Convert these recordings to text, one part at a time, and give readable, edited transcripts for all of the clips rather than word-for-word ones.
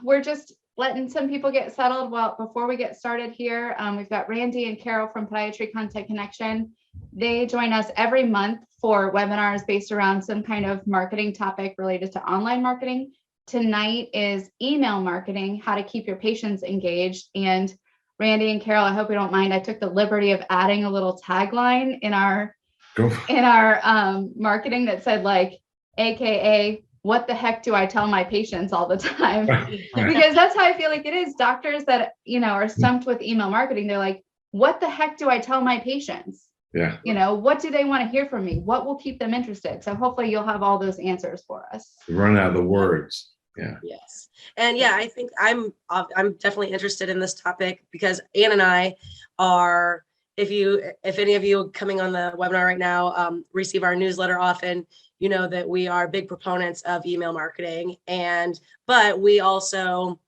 we're just letting some people get settled. Well, before we get started here, we've got Randy and Carol from Podiatry Content Connection. They join us every month for webinars based around some kind of marketing topic related to online marketing. Tonight is email marketing, how to keep your patients engaged. And Randy and Carol, I hope you don't mind, I took the liberty of adding a little tagline in our marketing that said, like, AKA, what the heck do I tell my patients all the time? Because that's how I feel like it is. Doctors that, are stumped with email marketing, they're like, what the heck do I tell my patients? Yeah. What do they want to hear from me? What will keep them interested? So hopefully you'll have all those answers for us. Run out of the words. Yeah. Yes. And yeah, I think I'm definitely interested in this topic because Ann and I are, if any of you coming on the webinar right now receive our newsletter often, you know that we are big proponents of email marketing, but we also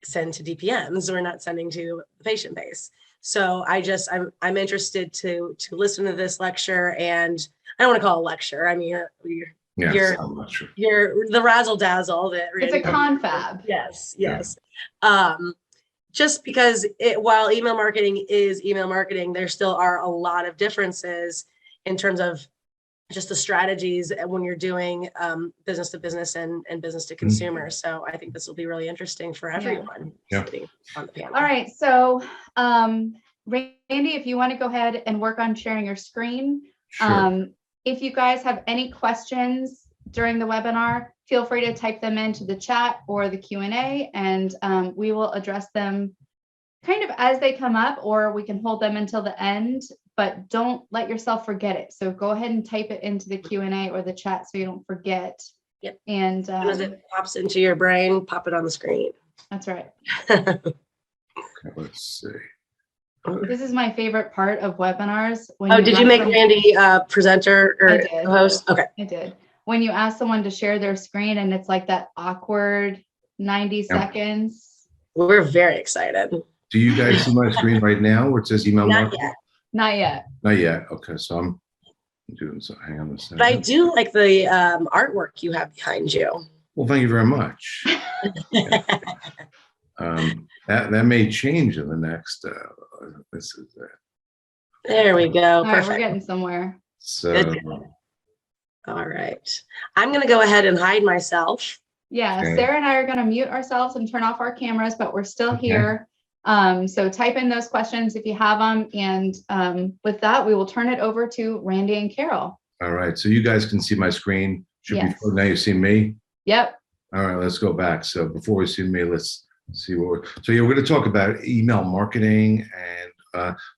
send to DPMs. We're not sending to the patient base. So I'm interested to listen to this lecture, and I don't want to call it a lecture. I mean, you're the razzle dazzle that it's a confab. Yes. Just because while email marketing is email marketing, there still are a lot of differences in terms of just the strategies when you're doing business to business and business to consumer. So I think this will be really interesting for everyone sitting on the panel. All right. So Randy, if you want to go ahead and work on sharing your screen. Sure. If you guys have any questions during the webinar, feel free to type them into the chat or the Q&A, and we will address them kind of as they come up, or we can hold them until the end, but don't let yourself forget it. So go ahead and type it into the Q&A or the chat so you don't forget. Yep. And as it pops into your brain, pop it on the screen. That's right. Okay, let's see. This is my favorite part of webinars. Did you make Randy presenter or host? Okay. I did. When you ask someone to share their screen and it's like that awkward 90 seconds. We're very excited. Do you guys see my screen right now where it says email marketing? Not yet. Not yet. Okay, so I'm doing so. Hang on a second. But I do like the artwork you have behind you. Well, thank you very much. That may change in the next. This is it. There we go. All Perfect. Right, we're getting somewhere. So. Good. All right. I'm going to go ahead and hide myself. Yeah, Okay. Sarah and I are going to mute ourselves and turn off our cameras, but we're still here. So type in those questions if you have them. And with that, we will turn it over to Randy and Carol. All right. So you guys can see my screen. Now you see me? Yep. All right, let's go back. So before we see me, let's see what we're going to talk about email marketing and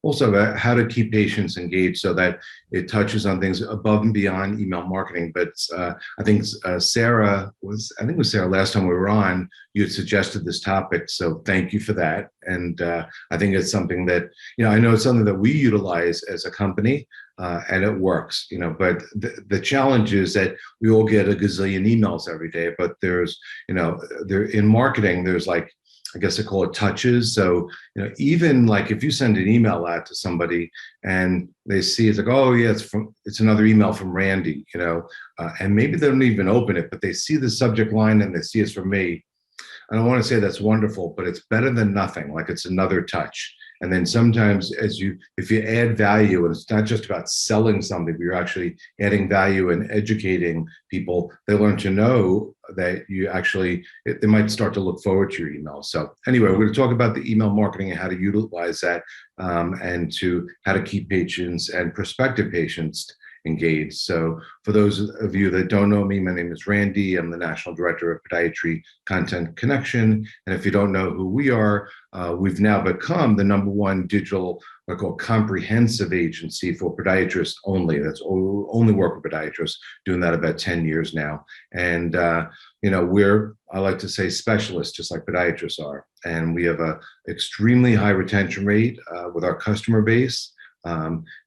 also about how to keep patients engaged so that it touches on things above and beyond email marketing. But I think Sarah last time we were on, you had suggested this topic. So thank you for that. And I think it's something that, I know it's something that we utilize as a company and it works, but the challenge is that we all get a gazillion emails every day, but there's, there in marketing, there's like, I guess I call it touches. So, even like if you send an email out to somebody and they see it's like, oh yeah, it's another email from Randy, and maybe they don't even open it, but they see the subject line and they see it's from me. I don't want to say that's wonderful, but it's better than nothing. Like it's another touch. And then sometimes if you add value, and it's not just about selling something, but you're actually adding value and educating people, they learn to know that you actually, they might start to look forward to your email. So anyway, we're going to talk about the email marketing and how to utilize that and how to keep patients and prospective patients engaged. So for those of you that don't know me, my name is Randy. I'm the National Director of Podiatry Content Connection. And if you don't know who we are, we've now become the #1 digital, what I call comprehensive agency for podiatrists only. That's only work with podiatrists, doing that about 10 years now. And, I like to say specialists, just like podiatrists are. And we have a extremely high retention rate with our customer base.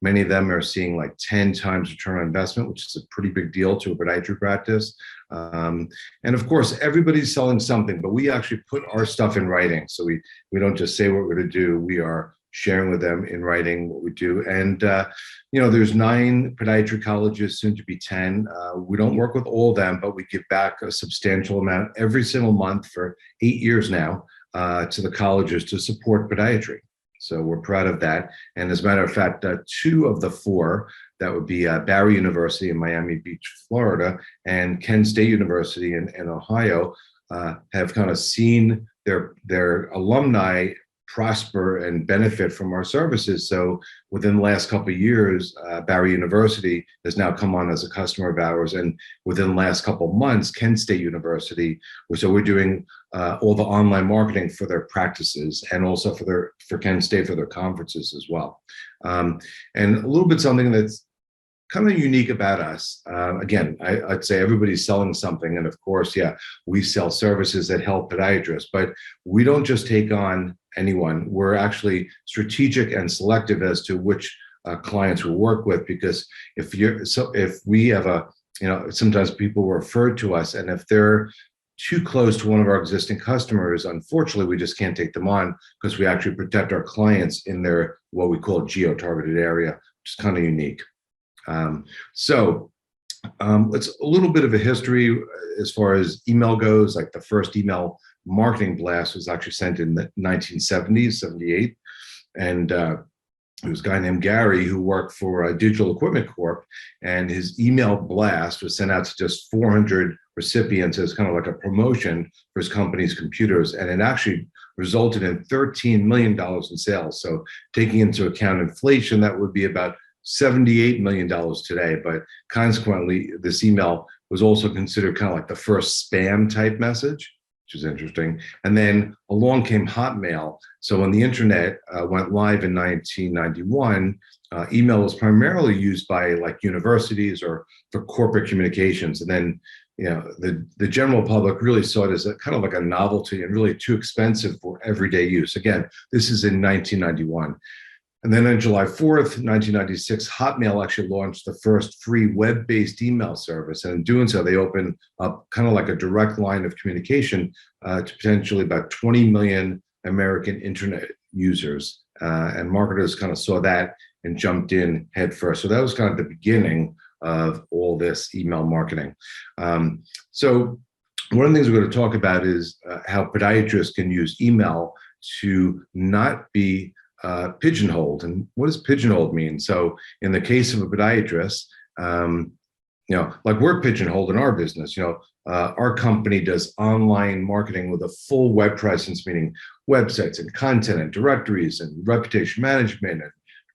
Many of them are seeing like 10 times return on investment, which is a pretty big deal to a podiatry practice. And of course, everybody's selling something, but we actually put our stuff in writing. So we don't just say what we're going to do. We are sharing with them in writing what we do. And there's 9 podiatry colleges, soon to be 10. We don't work with all of them, but we give back a substantial amount every single month for 8 years now to the colleges to support podiatry. So we're proud of that. And as a matter of fact, 2 of the 4, that would be Barry University in Miami Beach, Florida, and Kent State University in Ohio, have kind of seen their alumni prosper and benefit from our services. So within the last couple of years, Barry University has now come on as a customer of ours. And within the last couple of months, Kent State University, so we're doing all the online marketing for their practices and also for Kent State for their conferences as well. And a little bit something that's kind of unique about us. Again, I'd say everybody's selling something. And of course, yeah, we sell services that help podiatrists, but we don't just take on anyone. We're actually strategic and selective as to which clients we work with, because if we have sometimes people refer to us, and if they're too close to one of our existing customers, unfortunately, we just can't take them on, because we actually protect our clients in their what we call geo-targeted area, which is kind of unique. It's a little bit of a history as far as email goes. Like the first email marketing blast was actually sent in the 1970s, 78. And there was a guy named Gary who worked for Digital Equipment Corp. And his email blast was sent out to just 400 recipients as kind of like a promotion for his company's computers. And it actually resulted in $13 million in sales. So taking into account inflation, that would be about $78 million today, but consequently, this email was also considered kind of like the first spam type message, which is interesting. And then along came Hotmail. So when the internet went live in 1991, email was primarily used by like universities or for corporate communications. And then, the general public really saw it as a kind of like a novelty and really too expensive for everyday use. Again, this is in 1991. And then on July 4th, 1996, Hotmail actually launched the first free web-based email service. And in doing so, they opened up kind of like a direct line of communication to potentially about 20 million American internet users. And marketers kind of saw that and jumped in head first. So that was kind of the beginning of all this email marketing. So one of the things we're going to talk about is how podiatrists can use email to not be pigeonholed. And what does pigeonholed mean? So in the case of a podiatrist, like we're pigeonholed in our business, our company does online marketing with a full web presence, meaning websites and content and directories and reputation management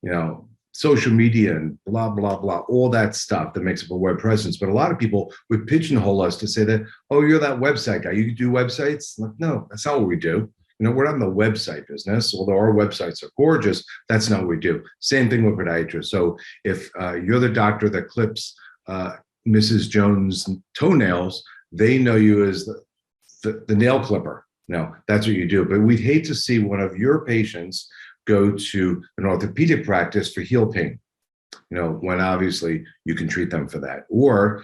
and, social media and blah, blah, blah, all that stuff that makes up a web presence. But a lot of people would pigeonhole us to say that, oh, you're that website guy. You do websites? Like, no, that's not what we do. We're not in the website business, although our websites are gorgeous. That's not what we do. Same thing with podiatrists. So if you're the doctor that clips Mrs. Jones' toenails, they know you as the nail clipper. No, that's what you do. But we'd hate to see one of your patients go to an orthopedic practice for heel pain, when obviously you can treat them for that. Or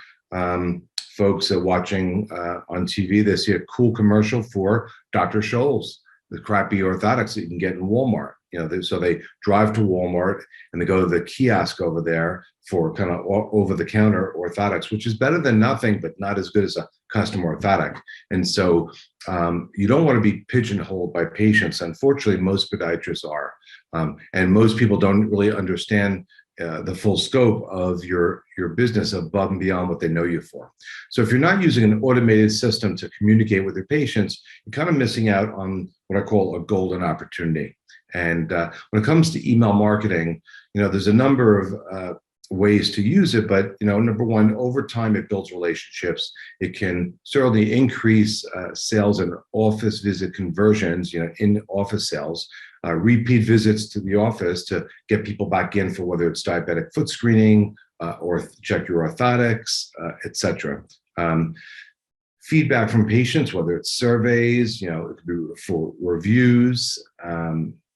folks are watching on TV, they see a cool commercial for Dr. Scholl's, the crappy orthotics that you can get in Walmart. So they drive to Walmart and they go to the kiosk over there for kind of over-the-counter orthotics, which is better than nothing, but not as good as a custom orthotic. And so you don't want to be pigeonholed by patients. Unfortunately, most podiatrists are. And most people don't really understand the full scope of your business above and beyond what they know you for. So if you're not using an automated system to communicate with your patients, you're kind of missing out on what I call a golden opportunity. And when it comes to email marketing, there's a number of ways to use it, but number one, over time it builds relationships. It can certainly increase sales and office visit conversions, in office sales, repeat visits to the office to get people back in for whether it's diabetic foot screening or check your orthotics, etc. Feedback from patients, whether it's surveys, it could be for reviews,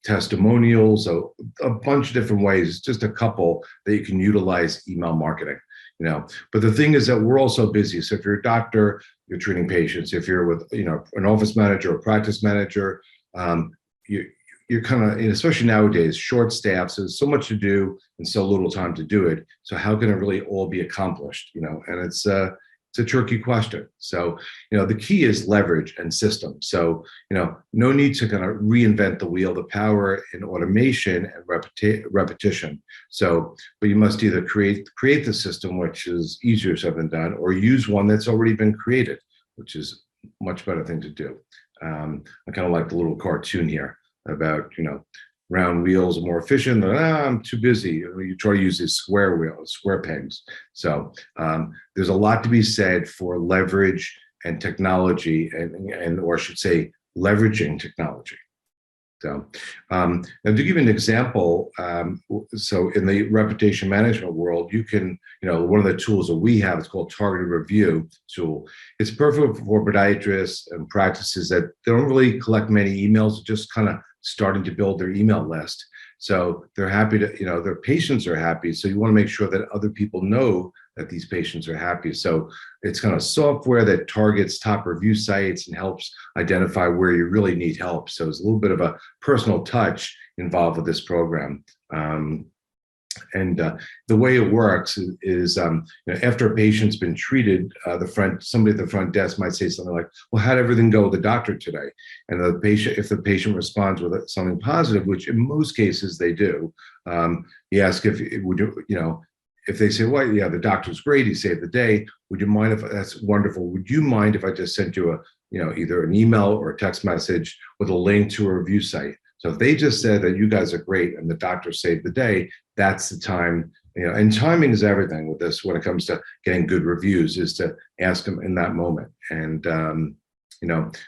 testimonials, a bunch of different ways, just a couple that you can utilize email marketing, But the thing is that we're also busy. So if you're a doctor, you're treating patients. If you're with, an office manager or practice manager, you're kind of, especially nowadays, short staffs, so there's so much to do and so little time to do it. So how can it really all be accomplished? And it's a tricky question. So, the key is leverage and system. So, no need to kind of reinvent the wheel, the power in automation and repetition. So, but you must either create the system, which is easier said than done, or use one that's already been created, which is a much better thing to do. I kind of like the little cartoon here about, round wheels are more efficient. I'm too busy. You try to use these square pegs. So there's a lot to be said for leverage and technology, or I should say, leveraging technology. So, and to give you an example, so in the reputation management world, you can, one of the tools that we have is called Targeted Review tool. It's perfect for podiatrists and practices that they don't really collect many emails, just kind of starting to build their email list. So they're happy to, their patients are happy. So you want to make sure that other people know that these patients are happy. So it's kind of software that targets top review sites and helps identify where you really need help. So it's a little bit of a personal touch involved with this program. And the way it works is after a patient's been treated, somebody at the front desk might say something like, well, how'd everything go with the doctor today? And if the patient responds with something positive, which in most cases they do, you ask if they say, well, yeah, the doctor's great, he saved the day. Would you mind if that's wonderful? Would you mind if I just sent you either an email or a text message with a link to a review site? So if they just said that you guys are great and the doctor saved the day, that's the time, and timing is everything with this when it comes to getting good reviews, is to ask them in that moment. And,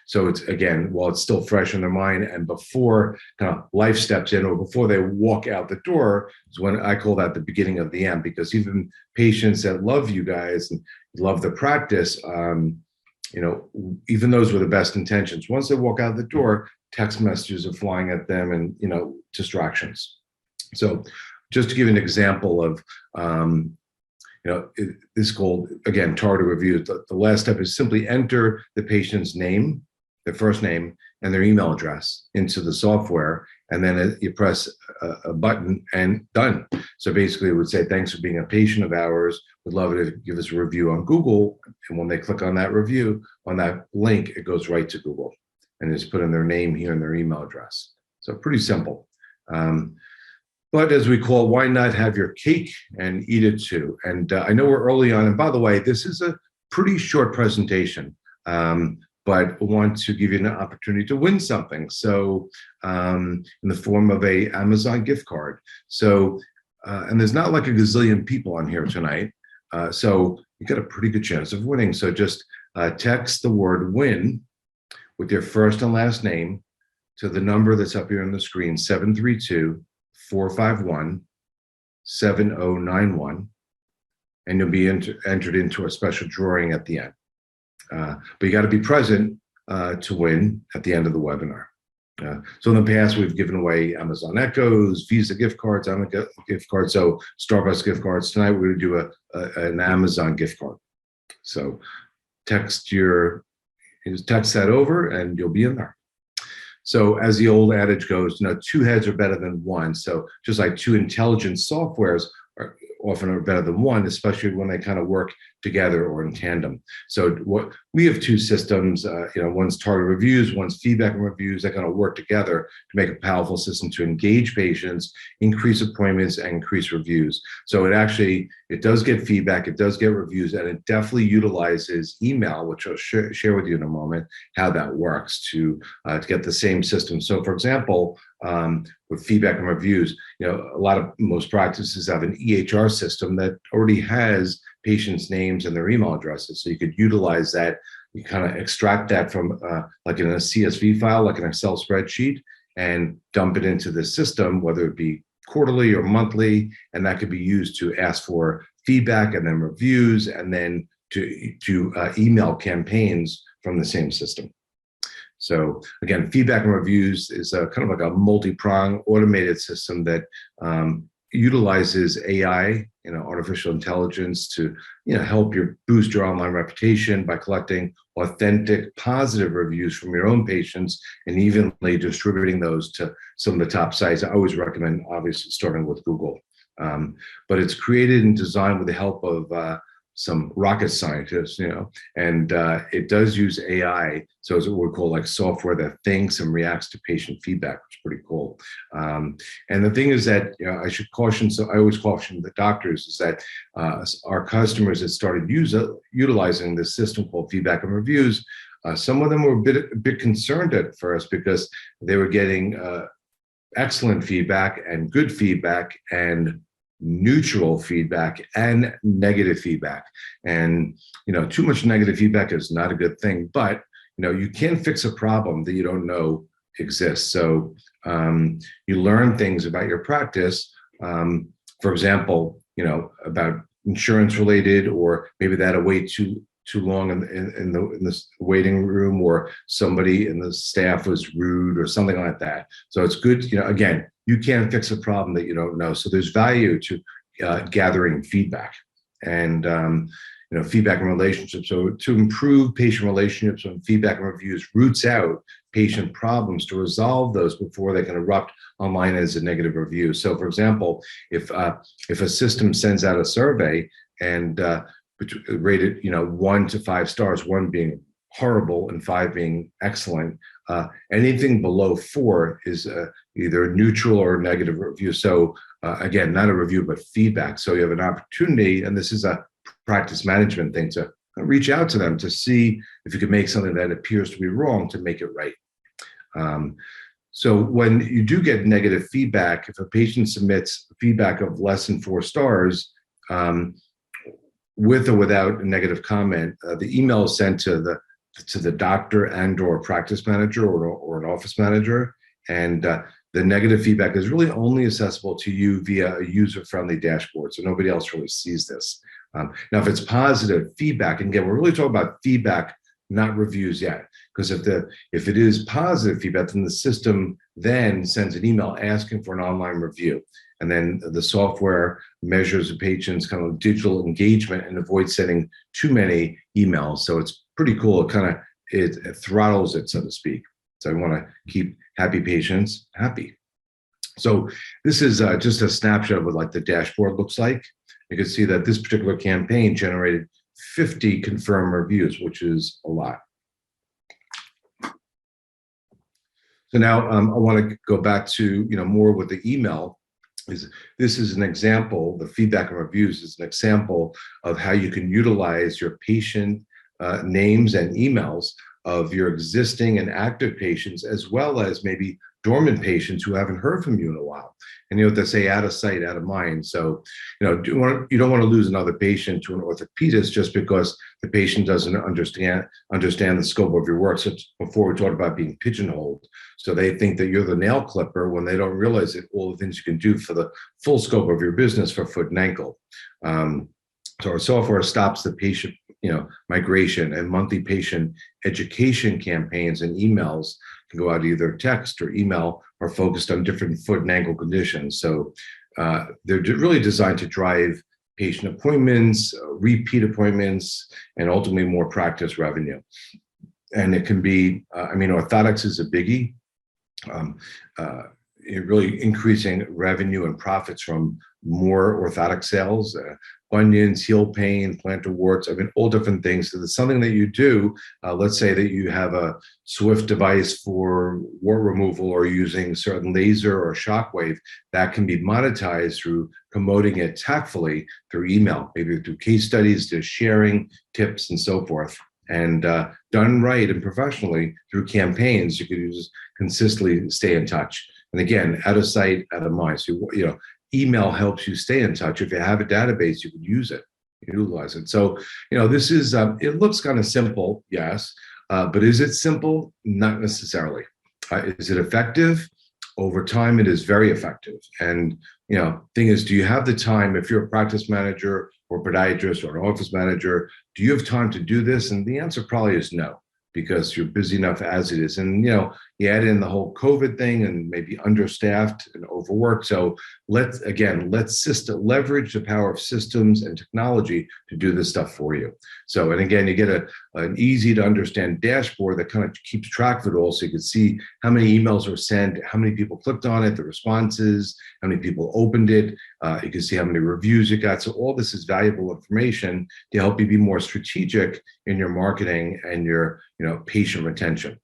so it's, again, while it's still fresh in their mind and before kind of life steps in or before they walk out the door is when I call that the beginning of the end, because even patients that love you guys and love the practice, even those with the best intentions, once they walk out the door, text messages are flying at them and, distractions. So just to give you an example of, this is called, again, targeted review. The last step is simply enter the patient's name, their first name, and their email address into the software. And then you press a button and done. So basically it would say, thanks for being a patient of ours. We'd love it if you give us a review on Google. And when they click on that review, on that link, it goes right to Google. And just put in their name here and their email address. So pretty simple. But as we call it, why not have your cake and eat it too? And I know we're early on. And by the way, this is a pretty short presentation, but I want to give you an opportunity to win something. So in the form of a Amazon gift card. So, and there's not like a gazillion people on here tonight. So you got a pretty good chance of winning. So just text the word win with your first and last name to the number that's up here on the screen, 732-451-7091, and you'll be entered into a special drawing at the end. But you got to be present to win at the end of the webinar. So in the past, we've given away Amazon Echoes, Visa gift cards, Amica gift cards, so Starbucks gift cards. Tonight, we're going to do an Amazon gift card. So text that over and you'll be in there. So as the old adage goes, two heads are better than one. So just like two intelligent softwares are often better than one, especially when they kind of work together or in tandem. So what we have two systems, one's target reviews, one's feedback and reviews that kind of work together to make a powerful system to engage patients, increase appointments, and increase reviews. So it does get feedback, it does get reviews, and it definitely utilizes email, which I'll share with you in a moment, how that works to get the same system. So for example, with feedback and reviews, most practices have an EHR system that already has patients' names and their email addresses. So you could utilize that. You kind of extract that from like in a CSV file, like an Excel spreadsheet, and dump it into the system, whether it be quarterly or monthly, and that could be used to ask for feedback and then reviews, and then to email campaigns from the same system. So again, feedback and reviews is kind of like a multi-pronged automated system that utilizes AI, artificial intelligence to, help boost your online reputation by collecting authentic, positive reviews from your own patients and evenly distributing those to some of the top sites. I always recommend, obviously, starting with Google. But it's created and designed with the help of some rocket scientists, and it does use AI. So it's what we call like software that thinks and reacts to patient feedback, which is pretty cool. And the thing is that, I should caution, so I always caution the doctors, is that our customers that started utilizing this system called feedback and reviews, some of them were a bit concerned at first because they were getting excellent feedback and good feedback and neutral feedback and negative feedback. And, too much negative feedback is not a good thing, but, you can't fix a problem that you don't know exists. So you learn things about your practice, for example, about insurance related, or maybe that a wait too long in the waiting room, or somebody in the staff was rude or something like that. So it's good, again, you can't fix a problem that you don't know. So there's value to gathering feedback and, feedback and relationships. So to improve patient relationships and feedback and reviews roots out patient problems to resolve those before they can erupt online as a negative review. So for example, if a system sends out a survey and rated, 1 to 5 stars, 1 being horrible and 5 being excellent, anything below 4 is either neutral or negative review. So again, not a review, but feedback. So you have an opportunity, and this is a practice management thing, to reach out to them to see if you can make something that appears to be wrong to make it right. So when you do get negative feedback, if a patient submits feedback of less than 4 stars, with or without a negative comment, the email is sent to the doctor and or practice manager or an office manager. And the negative feedback is really only accessible to you via a user-friendly dashboard. So nobody else really sees this. Now, if it's positive feedback, and again, we're really talking about feedback, not reviews yet, because if it is positive feedback, then the system then sends an email asking for an online review. And then the software measures the patient's kind of digital engagement and avoids sending too many emails. So it's pretty cool. It throttles it, so to speak. So I want to keep happy patients happy. So this is just a snapshot of what like the dashboard looks like. You can see that this particular campaign generated 50 confirmed reviews, which is a lot. So now I want to go back to more with the email. This is an example. The feedback and reviews is an example of how you can utilize your patient names and emails of your existing and active patients, as well as maybe dormant patients who haven't heard from you in a while. And they say out of sight, out of mind. So, you don't want to lose another patient to an orthopedist just because the patient doesn't understand the scope of your work. So before we talked about being pigeonholed. So they think that you're the nail clipper when they don't realize that all the things you can do for the full scope of your business for foot and ankle. So our software stops the patient, migration, and monthly patient education campaigns and emails can go out either text or email, are focused on different foot and ankle conditions. So they're really designed to drive patient appointments, repeat appointments, and ultimately more practice revenue. And it can be, orthotics is a biggie. Really increasing revenue and profits from more orthotic sales, bunions, heel pain, plantar warts, all different things. So it's something that you do. Let's say that you have a Swift device for wart removal or using certain laser or shockwave, that can be monetized through promoting it tactfully through email, maybe through case studies, to sharing tips and so forth. And done right and professionally through campaigns, you can just consistently stay in touch. And again, out of sight, out of mind. So, email helps you stay in touch. If you have a database, you can use it, utilize it. So, this is, it looks kind of simple, yes, but is it simple? Not necessarily. Is it effective? Over time, it is very effective. And, thing is, do you have the time, if you're a practice manager or podiatrist or an office manager, do you have time to do this? And the answer probably is no, because you're busy enough as it is. And, You add in the whole COVID thing and maybe understaffed and overworked. So let's leverage the power of systems and technology to do this stuff for you. So, and again, you get an easy to understand dashboard that kind of keeps track of it all. So you can see how many emails were sent, how many people clicked on it, the responses, how many people opened it. You can see how many reviews you got. So all this is valuable information to help you be more strategic in your marketing and your, patient retention.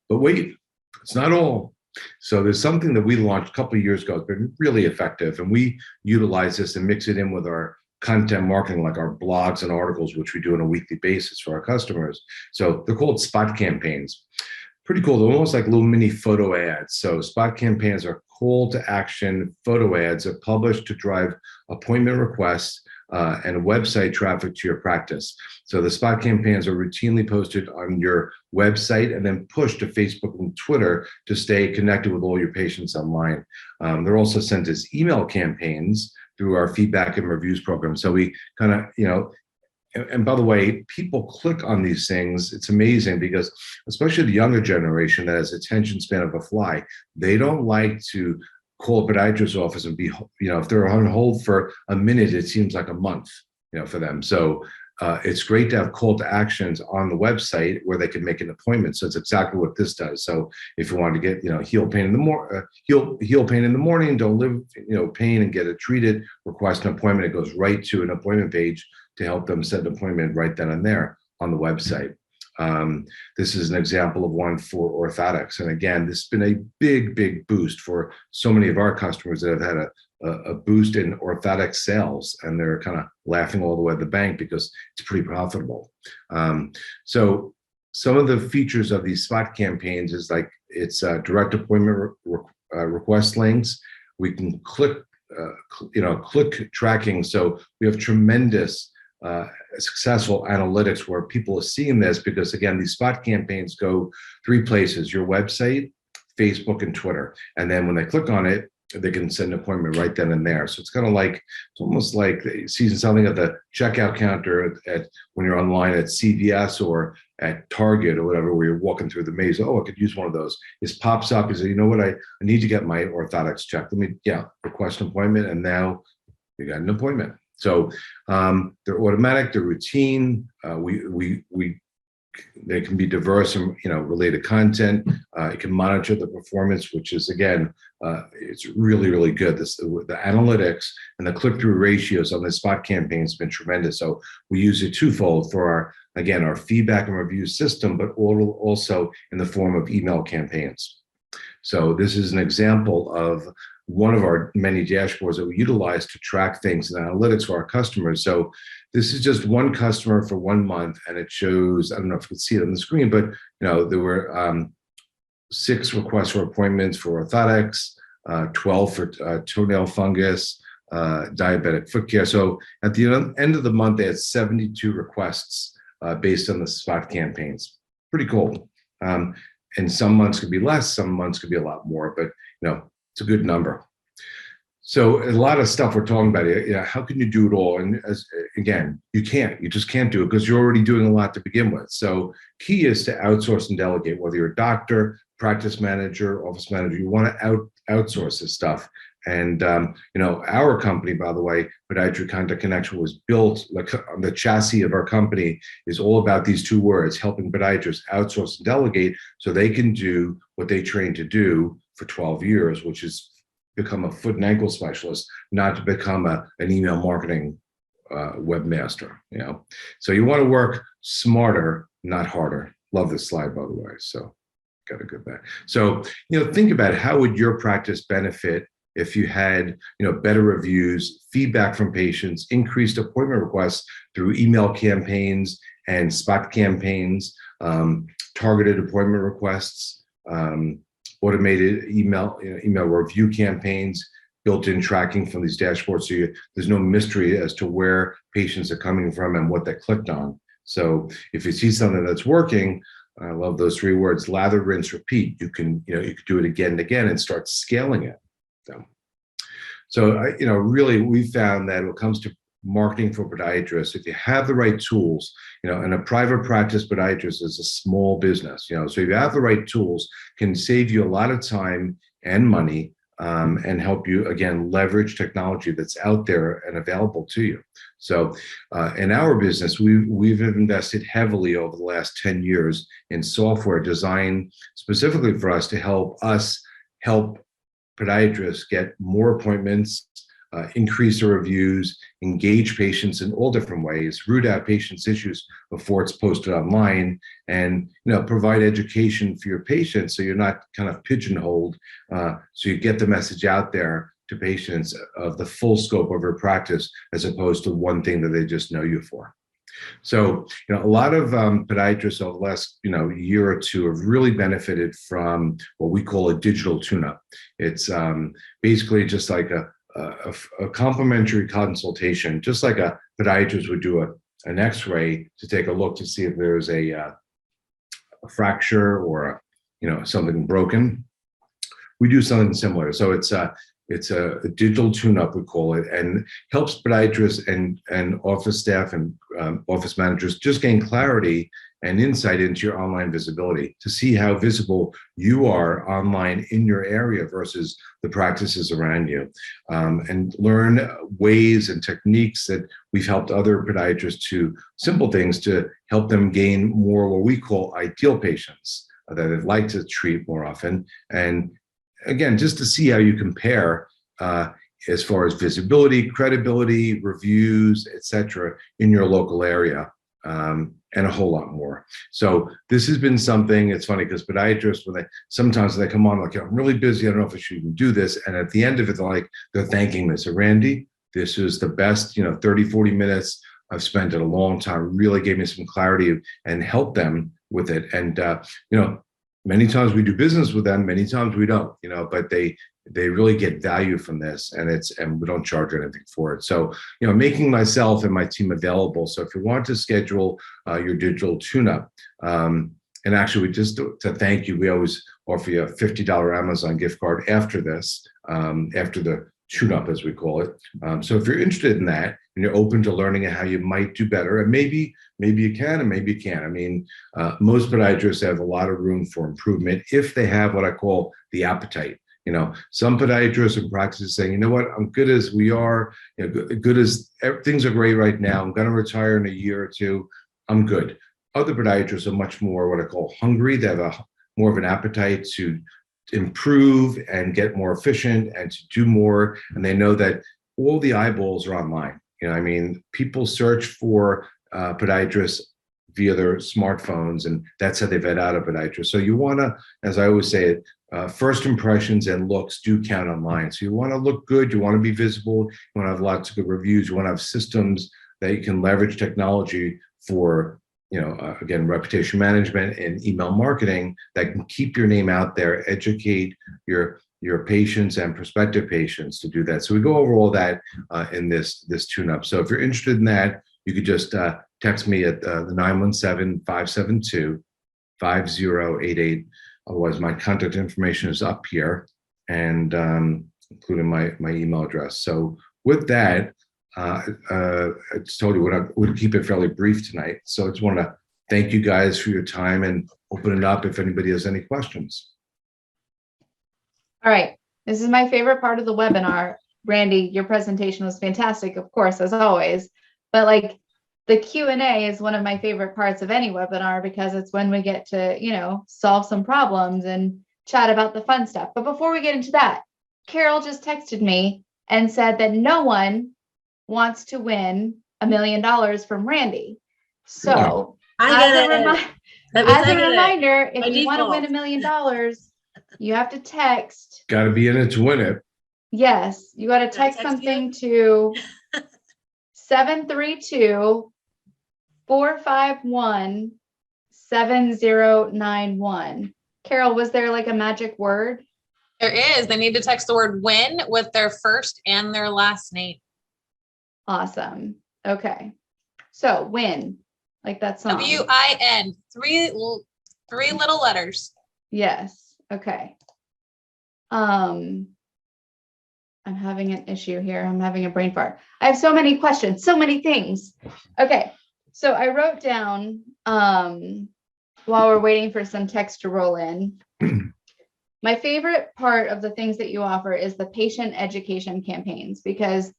But wait, it's not all. So there's something that we launched a couple of years ago. It's been really effective, and we utilize this and mix it in with our content marketing, like our blogs and articles, which we do on a weekly basis for our customers. So they're called spot campaigns. Pretty cool. They're almost like little mini photo ads. So spot campaigns are call to action photo ads that are published to drive appointment requests and website traffic to your practice. So the spot campaigns are routinely posted on your website and then pushed to Facebook and Twitter to stay connected with all your patients online. They're also sent as email campaigns through our feedback and reviews program. So we kind of, and by the way, people click on these things. It's amazing because especially the younger generation that has attention span of a fly, they don't like to call a podiatrist's office and be, if they're on hold for a minute, it seems like a month, for them. So it's great to have call to actions on the website where they can make an appointment. So it's exactly what this does. So if you want to get, heel pain in the morning, don't live, pain and get it treated, request an appointment. It goes right to an appointment page to help them set an appointment right then and there on the website. This is an example of one for orthotics. And again, this has been a big boost for so many of our customers that have had a boost in orthotic sales, and they're kind of laughing all the way at the bank because it's pretty profitable. So some of the features of these spot campaigns is like it's direct appointment request links. We can click tracking. So we have tremendous successful analytics where people are seeing this because, again, these spot campaigns go three places: your website, Facebook, and Twitter. And then when they click on it, they can set an appointment right then and there. So it's kind of like, it's almost like seeing something at the checkout counter at when you're online at CVS or at Target or whatever, where you're walking through the maze. Oh, I could use one of those. This pops up. You say, you know what? I need to get my orthotics checked. Request an appointment. And now you got an appointment. So they're automatic, they're routine. They can be diverse and related content. It can monitor the performance, which is again, it's really good. The analytics and the click-through ratios on the spot campaign has been tremendous. So we use it twofold for our feedback and review system, but also in the form of email campaigns. So this is an example of one of our many dashboards that we utilize to track things and analytics for our customers. So this is just one customer for 1 month, and it shows, I don't know if you can see it on the screen, but there were 6 requests for appointments for orthotics, 12 for toenail fungus, diabetic foot care. So at the end of the month, they had 72 requests based on the spot campaigns. Pretty cool. And some months could be less, some months could be a lot more, but it's a good number. So a lot of stuff we're talking about. How can you do it all? And you just can't do it because you're already doing a lot to begin with. So key is to outsource and delegate, whether you're a doctor, practice manager, office manager, you want to outsource this stuff. And, our company, by the way, Podiatry Contact Connection, was built, like the chassis of our company is all about these 2 words: helping podiatrists outsource and delegate so they can do what they trained to do for 12 years, which is become a foot and ankle specialist, not to become an email marketing webmaster. So you want to work smarter, not harder. Love this slide, by the way. So got to go back. So, think about it. How would your practice benefit if you had, better reviews, feedback from patients, increased appointment requests through email campaigns and spot campaigns, targeted appointment requests, automated email review campaigns, built-in tracking from these dashboards. So there's no mystery as to where patients are coming from and what they clicked on. So if you see something that's working, I love those 3 words: lather, rinse, repeat. You can do it again and again and start scaling it. So really, we found that when it comes to marketing for podiatrists, if you have the right tools, and a private practice podiatrist is a small business, so if you have the right tools, can save you a lot of time and money, and help you, again, leverage technology that's out there and available to you. So in our business, we've invested heavily over the last 10 years in software designed specifically for us to help podiatrists get more appointments, increase their reviews, engage patients in all different ways, root out patients' issues before it's posted online, and provide education for your patients so you're not kind of pigeonholed. So you get the message out there to patients of the full scope of your practice as opposed to one thing that they just know you for. So, a lot of podiatrists over the last, year or two have really benefited from what we call a digital tune-up. It's basically just like a complimentary consultation, just like a podiatrist would do an X-ray to take a look to see if there's a fracture or something broken. We do something similar. So it's a digital tune-up, we call it, and helps podiatrists and office staff and office managers just gain clarity and insight into your online visibility to see how visible you are online in your area versus the practices around you, and learn ways and techniques that we've helped other podiatrists to, simple things to help them gain more what we call ideal patients that they'd like to treat more often. And again, just to see how you compare as far as visibility, credibility, reviews, et cetera, in your local area, and a whole lot more. So this has been something, it's funny because podiatrists, sometimes they come on like, I'm really busy, I don't know if I should even do this. And at the end of it, they're thanking me. So Randy, this is the best, 30, 40 minutes I've spent in a long time, really gave me some clarity and helped them with it. And, many times we do business with them, many times we don't, but they really get value from this, and we don't charge anything for it. So, making myself and my team available. So if you want to schedule your digital tune-up, and actually just to thank you, we always offer you a $50 Amazon gift card after this, after the tune-up, as we call it. So if you're interested in that and you're open to learning how you might do better, and maybe you can and maybe you can't. I mean, most podiatrists have a lot of room for improvement if they have what I call the appetite. Some podiatrists and practices saying, what, I'm good as we are, good as things are great right now. I'm going to retire in a year or two. I'm good. Other podiatrists are much more what I call hungry. They have more of an appetite to improve and get more efficient and to do more. And they know that all the eyeballs are online. People search for podiatrists via their smartphones, and that's how they vet out a podiatrist. So you want to, as I always say, first impressions and looks do count online. So you want to look good, you want to be visible, you want to have lots of good reviews, you want to have systems that you can leverage technology for, again, reputation management and email marketing that can keep your name out there, educate your patients and prospective patients to do that. So we go over all that in this tune-up. So if you're interested in that, you could just text me at the 917-572-5088. Otherwise, my contact information is up here, and including my email address. So with that, I just told you we'll keep it fairly brief tonight. So I just want to thank you guys for your time and open it up if anybody has any questions. All right. This is my favorite part of the webinar. Randy, your presentation was fantastic, of course, as always. But the Q&A is one of my favorite parts of any webinar because it's when we get to, solve some problems and chat about the fun stuff. But before we get into that, Carol just texted me and said that no one wants to win $1 million from Randy. So as a reminder, if you want to win $1 million, you have to text. Got to be in it to win it. Yes, you got to text something to 732-451-7091. Carol, was there a magic word? There is. They need to text the word win with their first and their last name. Awesome. Okay. So win, like that song. WIN. Three little letters. Yes. Okay. I'm having an issue here. I'm having a brain fart. I have so many questions, so many things. Okay. So I wrote down, while we're waiting for some text to roll in, my favorite part of the things that you offer is the patient education campaigns, because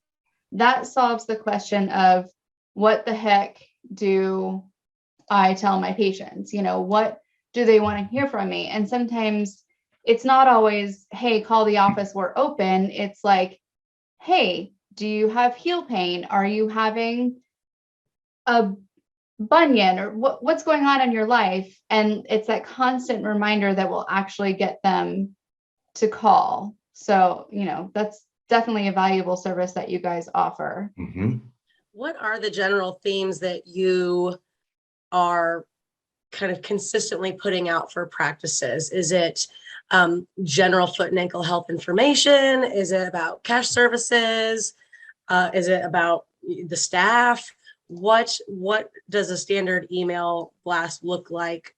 that solves the question of what the heck do I tell my patients? You know, what do they want to hear from me? And sometimes it's not always, hey, call the office, we're open. It's like, hey, do you have heel pain? Are you having a bunion, or what's going on in your life? And it's that constant reminder that will actually get them to call. So, you know, that's definitely a valuable service that you guys offer. Mhm. What are the general themes that you are kind of consistently putting out for practices? Is it general foot and ankle health information? Is it about cash services? Is it about the staff? What does a standard email blast look like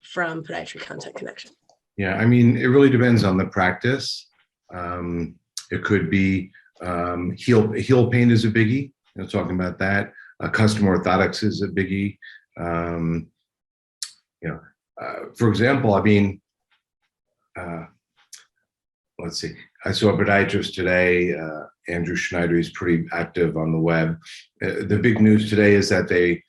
from Podiatry Contact Connection? Yeah, I mean, it really depends on the practice. It could be heel pain is a biggie. You know, talking about that. Custom orthotics is a biggie. For example, I mean, let's see. I saw a podiatrist today, Andrew Schneider. He's pretty active on the web. The big news today is that they,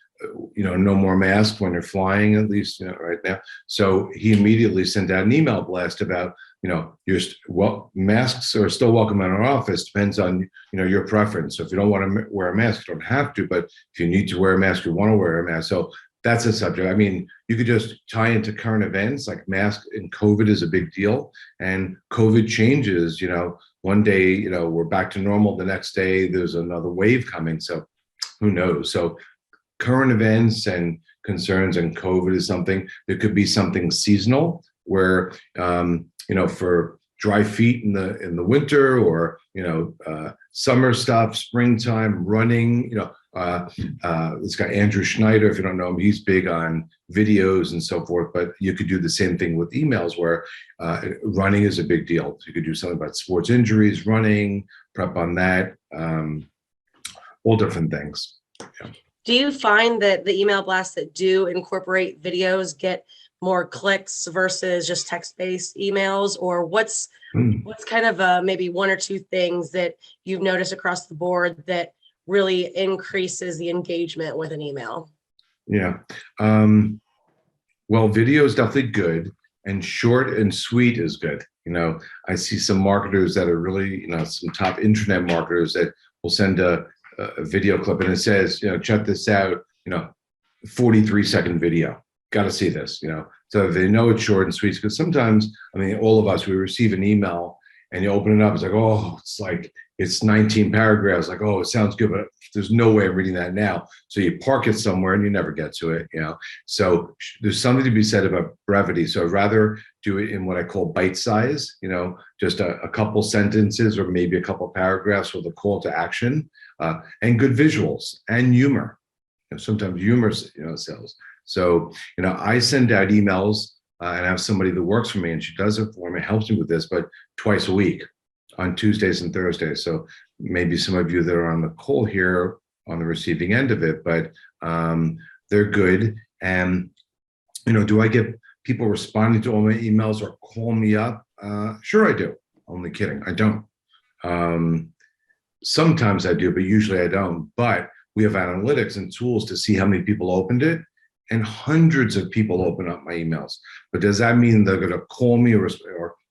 no more masks when they're flying, at least right now. So he immediately sent out an email blast about, masks are still welcome in our office. Depends on, your preference. So if you don't want to wear a mask, you don't have to. But if you need to wear a mask, you want to wear a mask. So that's a subject. I mean, you could just tie into current events, like mask and COVID is a big deal. And COVID changes, one day, we're back to normal. The next day, there's another wave coming. So who knows? So current events and concerns, and COVID is something. There could be something seasonal where, for dry feet in the winter, or, summer stuff, springtime, running, this guy, Andrew Schneider, if you don't know him, he's big on videos and so forth, but you could do the same thing with emails where running is a big deal. So you could do something about sports injuries, running, prep on that, all different things. Yeah. Do you find that the email blasts that do incorporate videos get more clicks versus just text-based emails? Or what's kind of maybe one or two things that you've noticed across the board that really increases the engagement with an email? Yeah. Well, video is definitely good, and short and sweet is good. I see some marketers that are really, some top internet marketers that will send a video clip and it says, check this out, 43-second video. Got to see this, so they know it's short and sweet. Because sometimes, I mean, all of us, we receive an email and you open it up, it's like, oh, it's 19 paragraphs. Like, oh, it sounds good, but there's no way I'm reading that now. So you park it somewhere and you never get to it, So there's something to be said about brevity. So I'd rather do it in what I call bite size, just a couple sentences or maybe a couple paragraphs with a call to action, and good visuals and humor. Sometimes humor, sells. So, I send out emails and I have somebody that works for me and she does it for me, helps me with this, but twice a week on Tuesdays and Thursdays. So maybe some of you that are on the call here on the receiving end of it, but they're good. And, do I get people responding to all my emails or call me up? Sure I do. Only kidding. I don't. Sometimes I do, but usually I don't. But we have analytics and tools to see how many people opened it. And hundreds of people open up my emails. But does that mean they're going to call me or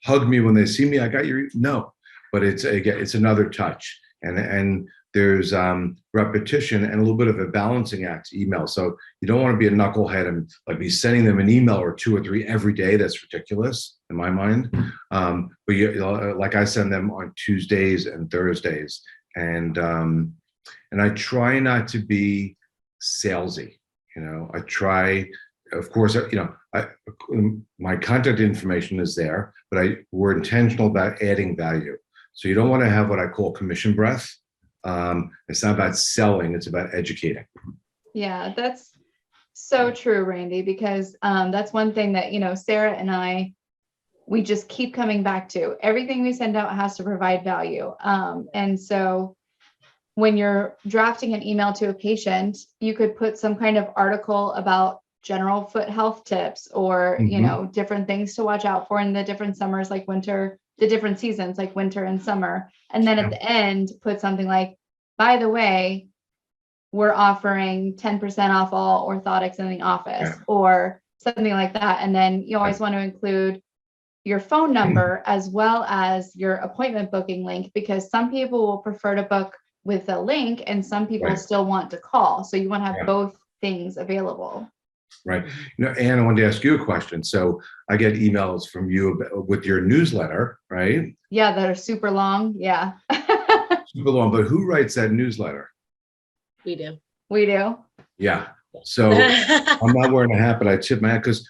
hug me when they see me? I got your no. But it's another touch, and there's repetition and a little bit of a balancing act to email. So you don't want to be a knucklehead and be sending them an email or 2 or 3 every day. That's ridiculous in my mind. But like I send them on Tuesdays and Thursdays, and I try not to be salesy. I try, of course, my contact information is there, but we're intentional about adding value. So you don't want to have what I call commission breath. It's not about selling, it's about educating. Yeah, that's so true, Randy, because that's one thing that, Sarah and I, we just keep coming back to. Everything we send out has to provide value. And so when you're drafting an email to a patient, you could put some kind of article about general foot health tips, or, you know, different things to watch out for in the different summers, like winter, the different seasons like winter and summer. And then at the end, put something like, by the way, we're offering 10% off all orthotics in the office, or something like that. And then you always want to include your phone number as well as your appointment booking link, because some people will prefer to book with a link and some people still want to call. So you want to have both things available. Right. You know, Anne, I wanted to ask you a question. So I get emails from you with your newsletter, right? Yeah, that are super long. Yeah. Super long, but who writes that newsletter? We do. We do. Yeah. So I'm not wearing a hat, but I tip my hat because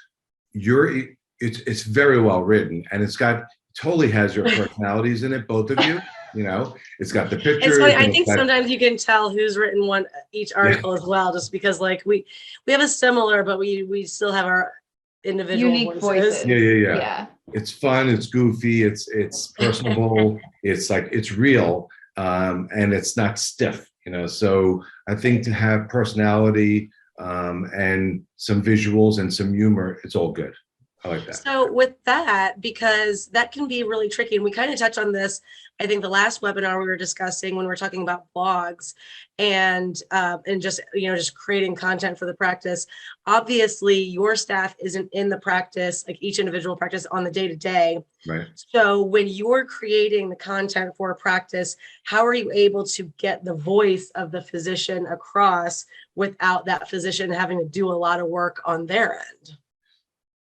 it's very well written, and it's got totally has your personalities in it, both of you. You know, it's got the pictures. It's funny. I think sometimes you can tell who's written each article as well, just because like we have a similar, but we still have our individual unique voices. Yeah. It's fun. It's goofy. It's personable. It's like it's real, and it's not stiff. You know, so I think to have personality and some visuals and some humor, it's all good. I like that. So with that, because that can be really tricky, and we kind of touched on this, I think the last webinar we were discussing when we were talking about blogs and just, you know, just creating content for the practice. Obviously, your staff isn't in the practice, like each individual practice on the day-to-day. Right. So when you're creating the content for a practice, how are you able to get the voice of the physician across without that physician having to do a lot of work on their end?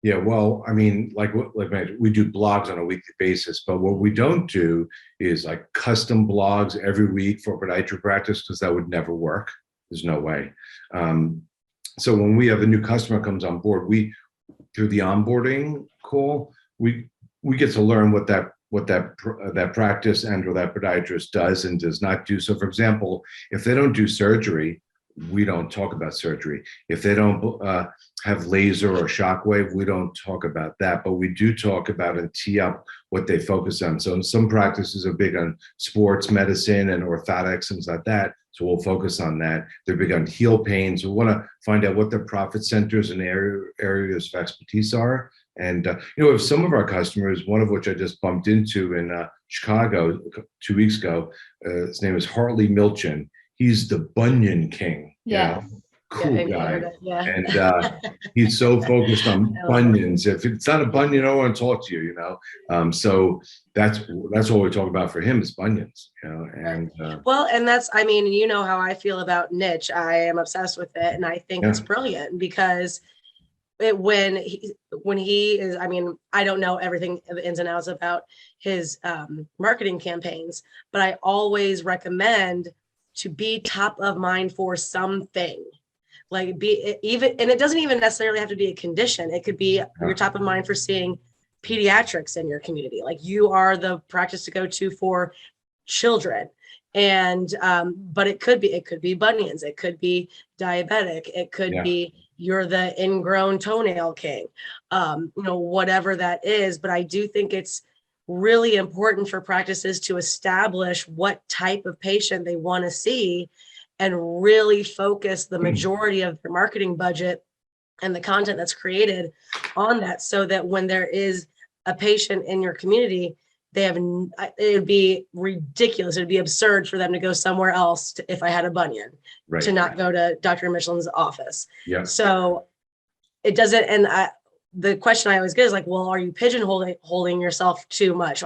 Yeah, well, I mean, like we do blogs on a weekly basis, but what we don't do is like custom blogs every week for podiatry practice, because that would never work. There's no way. So when we have a new customer comes on board, through the onboarding call, we get to learn what that practice and or that podiatrist does and does not do. So, for example, if they don't do surgery, we don't talk about surgery. If they don't have laser or shockwave, we don't talk about that, but we do talk about and tee up what they focus on. So some practices are big on sports medicine and orthotics, things like that. So we'll focus on that. They're big on heel pain. So we want to find out what their profit centers and areas of expertise are. And, you know, if some of our customers, one of which I just bumped into in Chicago 2 weeks ago, his name is Hartley Milchin. He's the bunion king. Yeah. Cool guy. And he's so focused on bunions. If it's not a bunion, I don't want to talk to you, you know? So that's all we talk about for him is bunions, you know? And well, and that's, I mean, you know how I feel about niche. I am obsessed with it. And I think it's brilliant because when he is, I mean, I don't know everything, the ins and outs about his marketing campaigns, but I always recommend to be top of mind for something, like be even, and it doesn't even necessarily have to be a condition. It could be you're top of mind for seeing pediatrics in your community. Like you are the practice to go to for children. And, but it could be bunions. It could be diabetic. It could be you're the ingrown toenail king, you know, whatever that is. But I do think it's really important for practices to establish what type of patient they want to see and really focus the majority of their marketing budget and the content that's created on that, so that when there is a patient in your community, it would be ridiculous. It'd be absurd for them to go somewhere else if I had a bunion, to not go to Dr. Michelin's office. Yeah. So it doesn't, and the question I always get is like, well, are you pigeonholing yourself too much?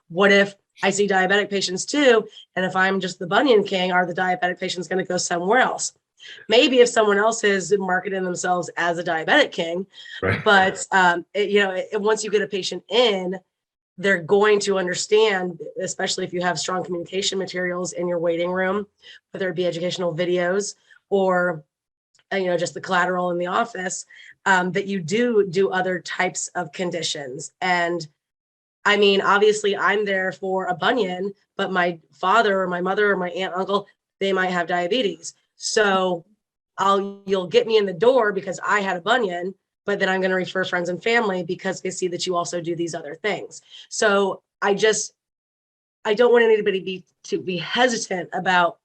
What if I see diabetic patients too? And if I'm just the bunion king, are the diabetic patients going to go somewhere else? Maybe if someone else is marketing themselves as a diabetic king, but once you get a patient in, they're going to understand, especially if you have strong communication materials in your waiting room, whether it be educational videos or just the collateral in the office, that you do other types of conditions. And I mean, obviously I'm there for a bunion, but my father or my mother or my aunt, uncle, they might have diabetes. So you'll get me in the door because I had a bunion, but then I'm going to refer friends and family because they see that you also do these other things. So I don't want anybody to be hesitant about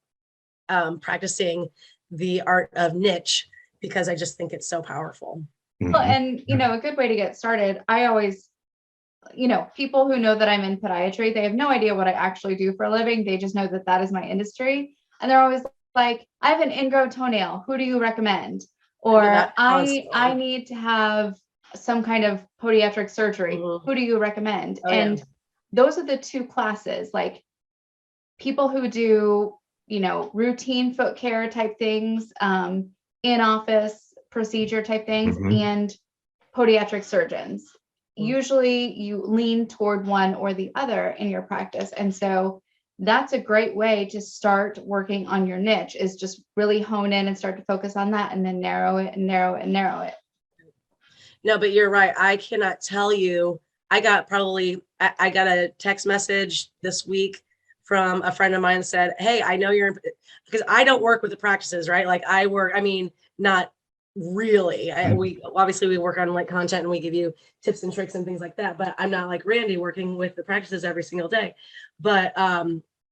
practicing the art of niche, because I just think it's so powerful. Well, and a good way to get started, I always, people who know that I'm in podiatry, they have no idea what I actually do for a living. They just know that that is my industry. And they're always like, I have an ingrown toenail. Who do you recommend? Or I need to have some kind of podiatric surgery. Mhm. Who do you recommend? Oh, yeah. And those are the two classes, like people who do, routine foot care type things, in office procedure type things, Mhm. and podiatric surgeons. Mhm. Usually you lean toward one or the other in your practice. And so that's a great way to start working on your niche, is just really hone in and start to focus on that, and then narrow it and narrow it and narrow it. No, but you're right. I cannot tell you. I got a text message this week from a friend of mine that said, hey, I know you're in, because I don't work with the practices, right? Like not really. We work on like content and we give you tips and tricks and things like that, but I'm not like Randy working with the practices every single day. But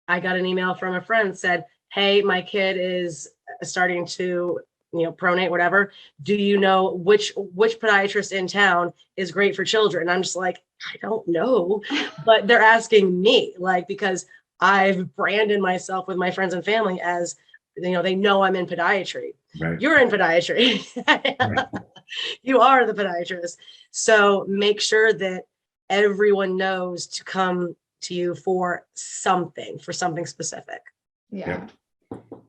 I got an email from a friend that said, hey, my kid is starting to pronate, whatever. Do you know which podiatrist in town is great for children? And I'm just like, I don't know, but they're asking me, like, because I've branded myself with my friends and family as, they know I'm in podiatry. Right. You're in podiatry. Right. You are the podiatrist. So make sure that everyone knows to come to you for something specific. Yeah.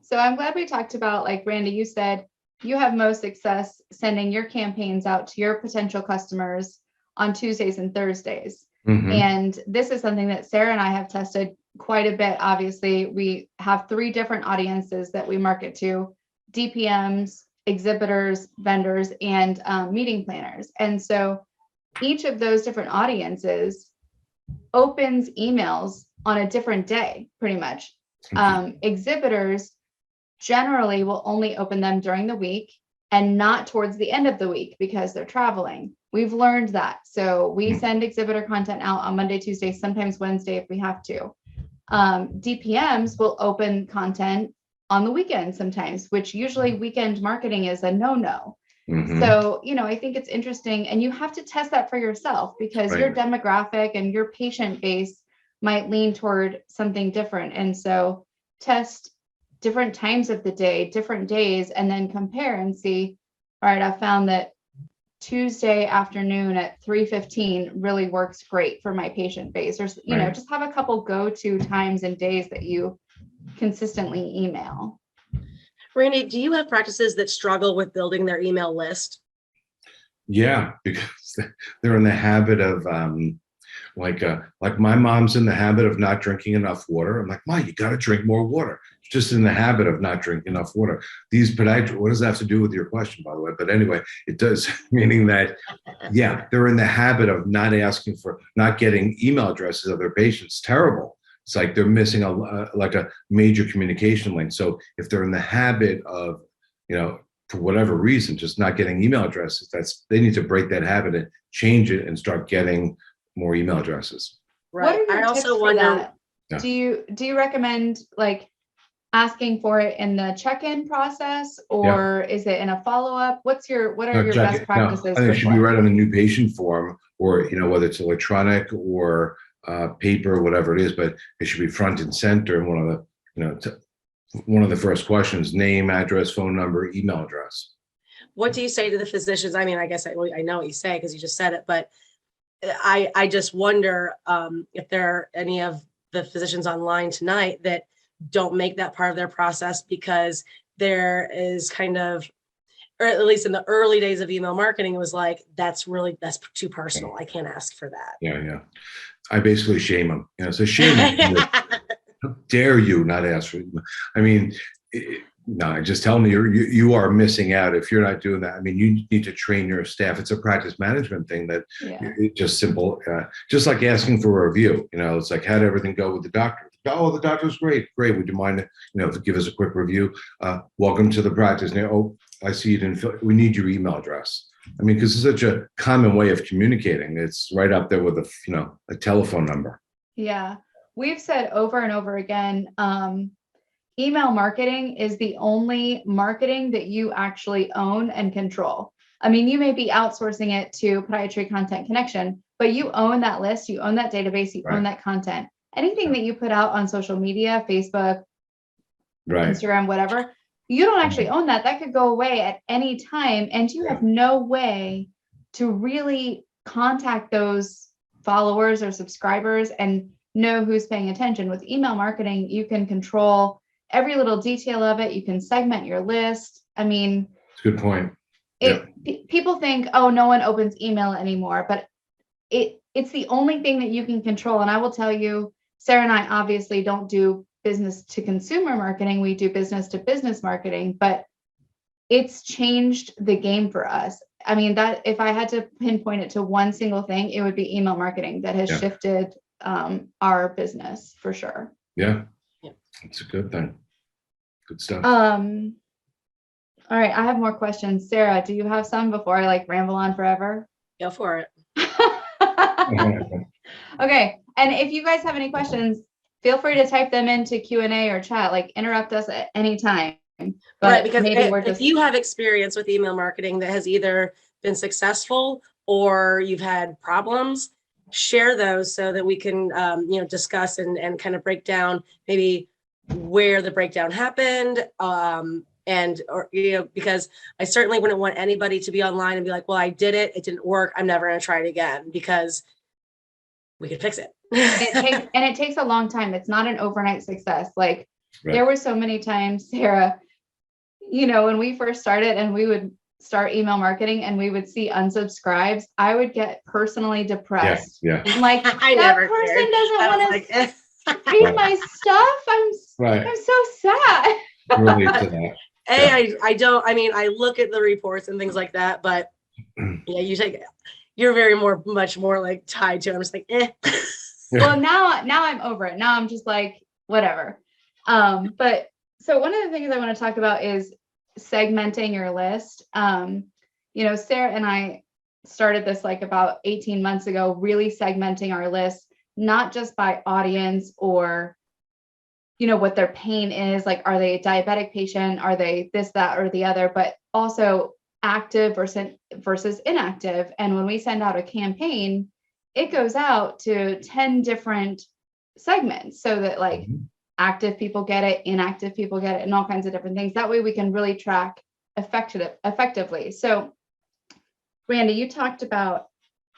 So I'm glad we talked about, like, Randy, you said you have most success sending your campaigns out to your potential customers on Tuesdays and Thursdays. Mhm. And this is something that Sarah and I have tested quite a bit. Obviously, we have 3 different audiences that we market to: DPMs, exhibitors, vendors, and meeting planners. And so each of those different audiences opens emails on a different day, pretty much. Exhibitors generally will only open them during the week and not towards the end of the week because they're traveling. We've learned that. So we send exhibitor content out on Monday, Tuesday, sometimes Wednesday if we have to. DPMs will open content on the weekend sometimes, which usually weekend marketing is a no-no. Mhm. So, I think it's interesting, and you have to test that for yourself, because Right. your demographic and your patient base might lean toward something different. And so test different times of the day, different days, and then compare and see, all right, I found that Tuesday afternoon at 3:15 really works great for my patient base. Or, Right. just have a couple go-to times and days that you consistently email. Randy, do you have practices that struggle with building their email list? Yeah, because they're in the habit of like my mom's in the habit of not drinking enough water. I'm like, Mom, you got to drink more water. She's just in the habit of not drinking enough water. These podiatrists, what does that have to do with your question, by the way? But anyway, it does, meaning that, yeah, they're in the habit of not getting email addresses of their patients. Terrible. It's like they're missing a major communication link. So if they're in the habit of, for whatever reason, just not getting email addresses, they need to break that habit and change it and start getting more email addresses. What Right. are your I tips also for wonder. that? Yeah. Do you recommend, like, asking for it in the check-in process, or is it in a follow-up? What are your best practices? I think it should be right on the new patient form, or whether it's electronic or paper, whatever it is, but it should be front and center. And one of the first questions: name, address, phone number, email address. What do you say to the physicians? I mean, I guess I know what you say because you just said it, but I just wonder if there are any of the physicians online tonight that don't make that part of their process, because there is kind of, or at least in the early days of email marketing, it was like, that's too personal. I can't ask for that. Yeah. I basically shame them. So shame them. How dare you not ask for it? I mean, no, just tell me you are missing out if you're not doing that. I mean, you need to train your staff. It's a practice management thing that it's just simple, just like asking for a review. It's like, how did everything go with the doctor? Oh, the doctor's great. Would you mind, to give us a quick review? Welcome to the practice. Now, I see you didn't fill. We need your email address. I mean, because it's such a common way of communicating. It's right up there with a telephone number. Yeah. We've said over and over again, email marketing is the only marketing that you actually own and control. I mean, you may be outsourcing it to Podiatry Content Connection, but you own that list, you own that database, you Right. own that content. Anything that you put out on social media, Facebook, Right. Instagram, whatever, you don't actually own that. That could go away at any time, and you have no way to really contact those followers or subscribers and know who's paying attention. With email marketing, you can control every little detail of it. You can segment your list. I mean, It's a good point. people think, oh, no one opens email anymore, but it's the only thing that you can control. And I will tell you, Sarah and I obviously don't do business to consumer marketing. We do business to business marketing, but it's changed the game for us. I mean, that if I had to pinpoint it to one single thing, it would be email marketing that has shifted our business for sure. Yeah. Yeah. It's a good thing. Good stuff. All right, I have more questions. Sarah, do you have some before I ramble on forever? Go for it. Okay, and if you guys have any questions, feel free to type them into Q&A or chat, interrupt us at any time. But Right, because maybe if you have experience with email marketing that has either been successful or you've had problems, share those so that we can discuss and kind of break down maybe where the breakdown happened. Because I certainly wouldn't want anybody to be online and be like, well, I did it, it didn't work, I'm never going to try it again, because we can fix it. it takes a long time. It's not an overnight success. There were so many times, Sarah, when we first started and we would start email marketing and we would see unsubscribes, I would get personally depressed. Yeah. I'm like, I that never person cared. doesn't want to Like, read my stuff. I'm so sad. Relate to that. I look at the reports and things like that, but yeah, you're much more tied to it. I'm just like, eh. Well, now I'm over it. Now I'm just like, whatever. But so one of the things I want to talk about is segmenting your list. Sarah and I started this about 18 months ago, really segmenting our list, not just by audience or what their pain is, are they a diabetic patient, are they this, that, or the other, but also active versus inactive. And when we send out a campaign, it goes out to 10 different segments so that active people get it, inactive people get it, and all kinds of different things. That way we can really track effectively. So Randy, you talked about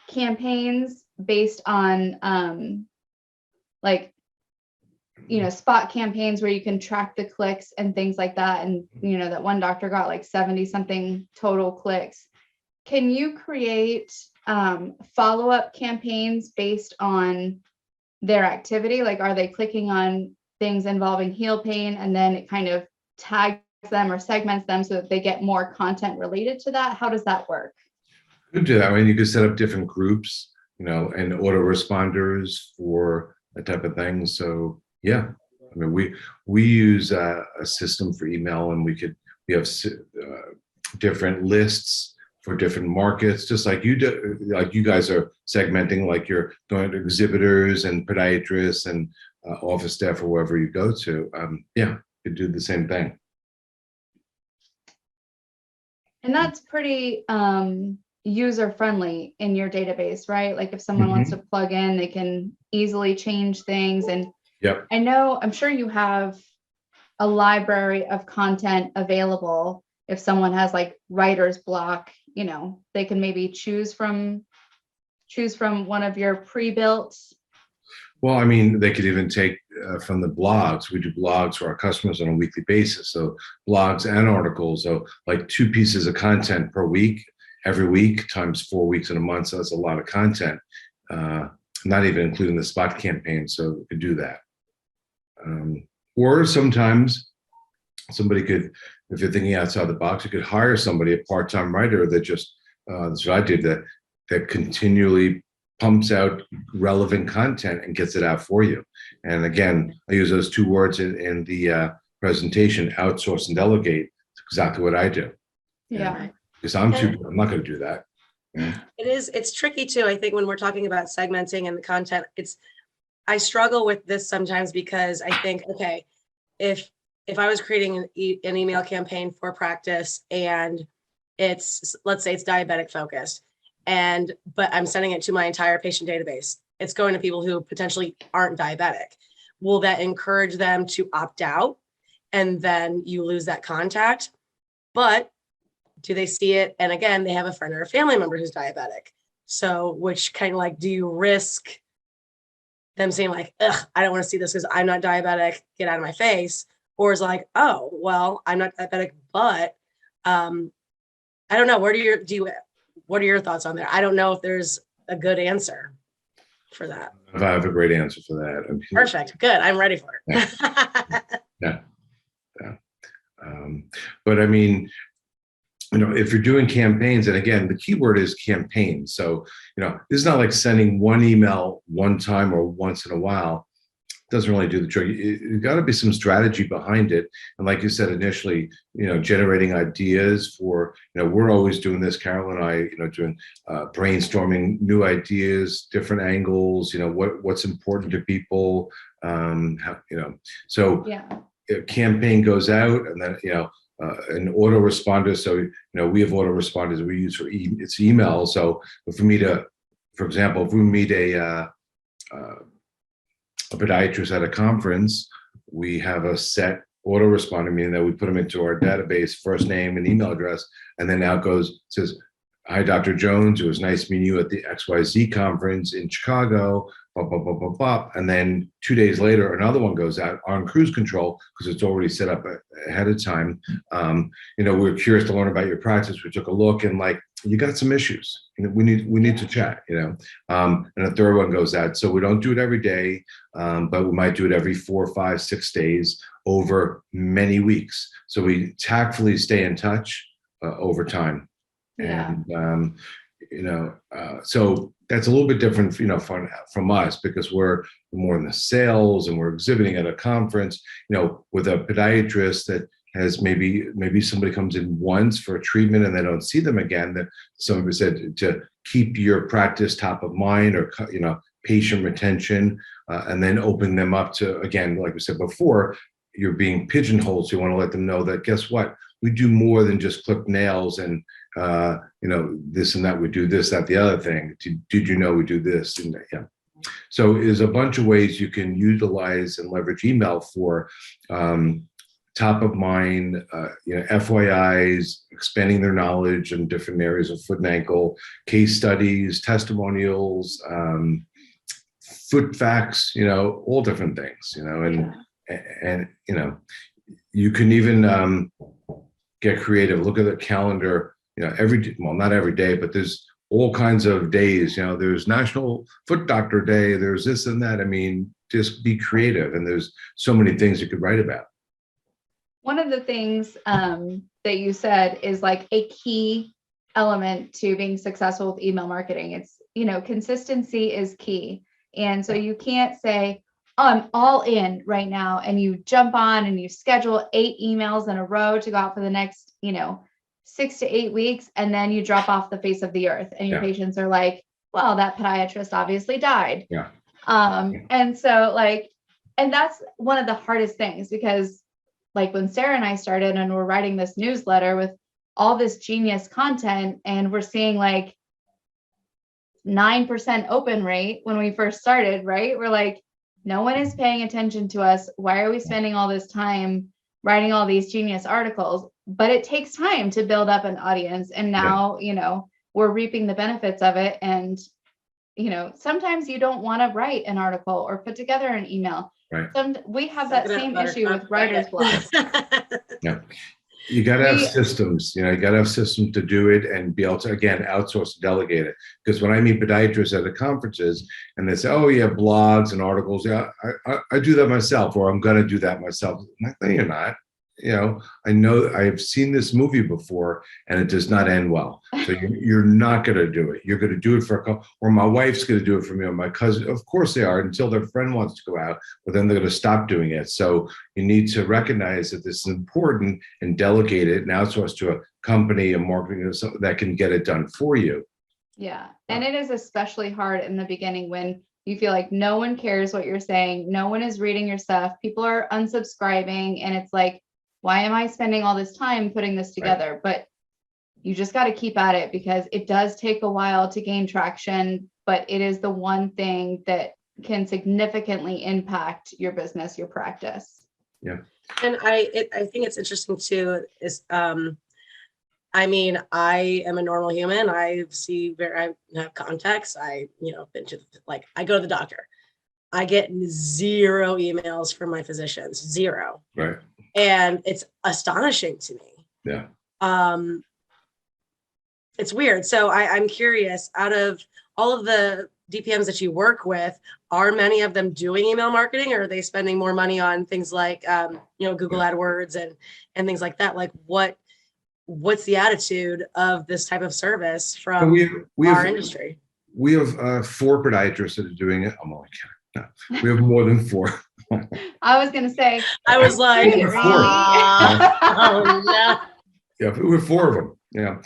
campaigns based on spot campaigns where you can track the clicks and things like that. And, that one doctor got 70 something total clicks. Can you create follow-up campaigns based on their activity? Are they clicking on things involving heel pain and then it kind of tags them or segments them so that they get more content related to that? How does that work? You could do that. I mean, you could set up different groups, and autoresponders for that type of thing. So yeah, I mean, we use a system for email, and we have different lists for different markets, just like you do. Like you guys are segmenting, you're going to exhibitors and podiatrists and office staff or wherever you go to. You could do the same thing. And that's pretty user friendly in your database, right? If someone wants to plug in, they can easily change things. And yep. I'm sure you have a library of content available. If someone has writer's block, they can maybe choose from one of your pre-built. Well, I mean, they could even take from the blogs. We do blogs for our customers on a weekly basis. So blogs and articles. So 2 pieces of content per week, every week times 4 weeks in a month. So that's a lot of content, not even including the spot campaign. So we could do that. Or sometimes somebody could, if you're thinking outside the box, you could hire somebody, a part-time writer that just, that's what I did, that continually pumps out relevant content and gets it out for you. And again, I use those 2 words in the presentation, outsource and delegate. It's exactly what I do. Yeah. because I'm not going to do that. It's tricky too. I think when we're talking about segmenting and the content, I struggle with this sometimes because I think, okay, if I was creating an email campaign for practice and let's say it's diabetic focused, but I'm sending it to my entire patient database, it's going to people who potentially aren't diabetic. Will that encourage them to opt out? And then you lose that contact. But do they see it? And again, they have a friend or a family member who's diabetic. So, which kind of like, do you risk them saying like, ugh, I don't want to see this because I'm not diabetic, get out of my face? Or is like, oh, well, I'm not diabetic, but I don't know. What are your thoughts on there? I don't know if there's a good answer for that. I have a great answer for that. Perfect. Good. I'm ready for it. Yeah. But I mean, if you're doing campaigns, and again, the keyword is campaign. So, this is not like sending one email one time or once in a while. It doesn't really do the trick. You've got to be some strategy behind it. And like you said initially, generating ideas for, we're always doing this, Carol and I, doing brainstorming new ideas, different angles, what's important to people, so Yeah. a campaign goes out and then, an autoresponder. So, we have autoresponders we use for it's email. So for example, if we meet a podiatrist at a conference, we have a set autoresponder, meaning that we put them into our database, first name and email address, and then now says, hi, Dr. Jones, it was nice meeting you at the XYZ conference in Chicago, blah, blah, blah, blah, blah. And then 2 days later, another one goes out on cruise control because it's already set up ahead of time. We're curious to learn about your practice. We took a look and you got some issues. We need to chat, and a third one goes out. So we don't do it every day, but we might do it every 4, 5, 6 days over many weeks. So we tactfully stay in touch over time. Yeah. And, so that's a little bit different, from us because we're more in the sales and we're exhibiting at a conference, with a podiatrist that has maybe somebody comes in once for a treatment and they don't see them again. That somebody said to keep your practice top of mind or, patient retention, and then open them up to, again, like we said before, you're being pigeonholed. So you want to let them know that, guess what? We do more than just clip nails and, this and that. We do this, that, the other thing. Did you know we do this? And yeah. So there's a bunch of ways you can utilize and leverage email for top of mind, FYIs, expanding their knowledge in different areas of foot and ankle, case studies, testimonials, foot facts, all different things, and you can even get creative. Look at the calendar, not every day, but there's all kinds of days. There's National Foot Doctor Day. There's this and that. I mean, just be creative. And there's so many things you could write about. One of the things that you said is like a key element to being successful with email marketing. It's, consistency is key. And so you can't say, oh, I'm all in right now. And you jump on and you schedule 8 emails in a row to go out for the next, 6 to 8 weeks. And then you drop off the face of the earth and your patients are like, well, that podiatrist obviously died. Yeah. And so and that's one of the hardest things because when Sarah and I started and we're writing this newsletter with all this genius content and we're seeing 9% open rate when we first started, right? We're like, no one is paying attention to us. Why are we spending all this time writing all these genius articles? But it takes time to build up an audience. And now, we're reaping the benefits of it. And, sometimes you don't want to write an article or put together an email. Right. We have that same issue with writer's block. Yeah. You got to have systems, you got to have systems to do it and be able to, again, outsource and delegate it. Because when I meet podiatrists at the conferences and they say, oh, yeah, blogs and articles. Yeah, I do that myself, or I'm going to do that myself. I'm like, no, you're not. I know I've seen this movie before and it does not end well. So you're not going to do it. You're going to do it for a couple, or my wife's going to do it for me, or my cousin. Of course they are, until their friend wants to go out, but then they're going to stop doing it. So you need to recognize that this is important and delegate it and outsource to a company, a marketing that can get it done for you. Yeah. And it is especially hard in the beginning when you feel like no one cares what you're saying. No one is reading your stuff. People are unsubscribing. And it's like, why am I spending all this time putting this together? But you just got to keep at it because it does take a while to gain traction, but it is the one thing that can significantly impact your business, your practice. Yeah. And I think it's interesting too, is, I mean, I am a normal human. I have contacts. Been to, I go to the doctor. I get 0 emails from my physicians, 0. Right. And it's astonishing to me. Yeah. It's weird. So I'm curious, out of all of the DPMs that you work with, are many of them doing email marketing, or are they spending more money on things like, Google AdWords and things like that? Like what's the attitude of this type of service from our industry? We have 4 podiatrists that are doing it. I'm only kidding. No, we have more than 4. I was going to say, I was like, Really? oh no. Yeah, we have 4 of them. Yeah.